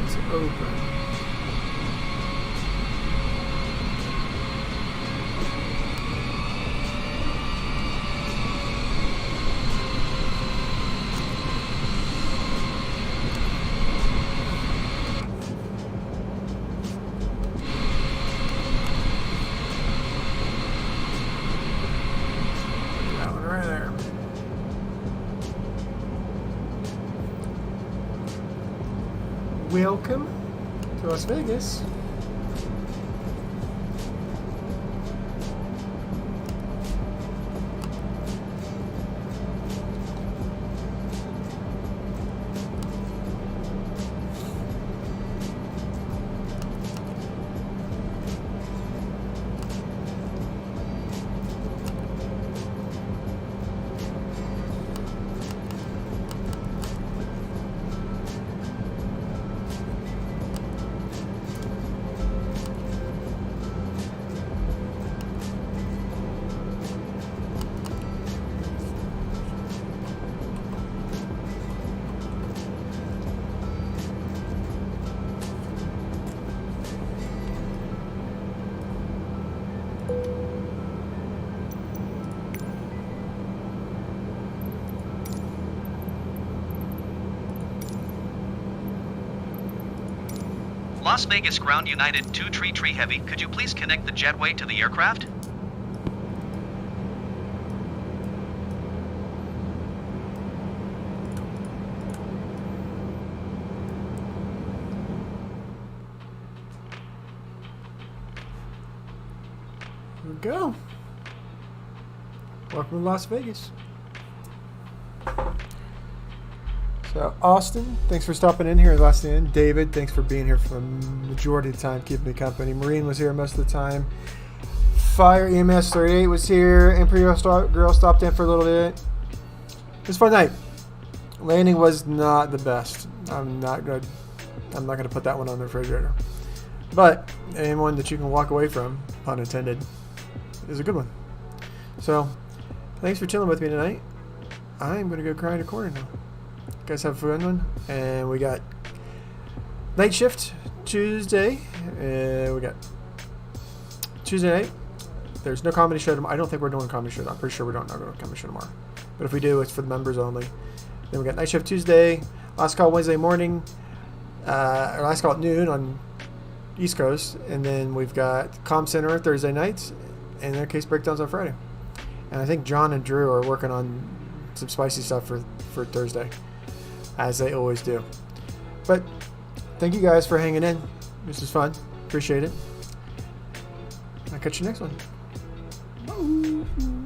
It's open. That one right there. Welcome to Las Vegas. Las Vegas Ground United 2 Tree Heavy, could you please connect the jetway to the aircraft? Here we go. Welcome to Las Vegas. So, Austin, thanks for stopping in here last in. David, thanks for being here for the majority of the time, keeping me company. Marine was here most of the time. Fire EMS 38 was here. Imperial Girl stopped in for a little bit. It was a fun night. Landing was not the best. I'm not gonna put that one on the refrigerator. But anyone that you can walk away from, pun intended, is a good one. So, thanks for chilling with me tonight. I'm gonna go cry in a corner now. You guys have a fun one. And we got night shift Tuesday. We got Tuesday night. There's no comedy show tomorrow. I don't think we're doing a comedy show. I'm pretty sure we're not going to comedy show tomorrow. But if we do, it's for the members only. Then we got night shift Tuesday. Last call Wednesday morning. Or last call at noon on East Coast. And then we've got Comm Center Thursday nights. And their case breakdowns on Friday. And I think John and Drew are working on some spicy stuff for Thursday, as they always do. But thank you guys for hanging in. This is fun. Appreciate it. I'll catch you next one. Bye.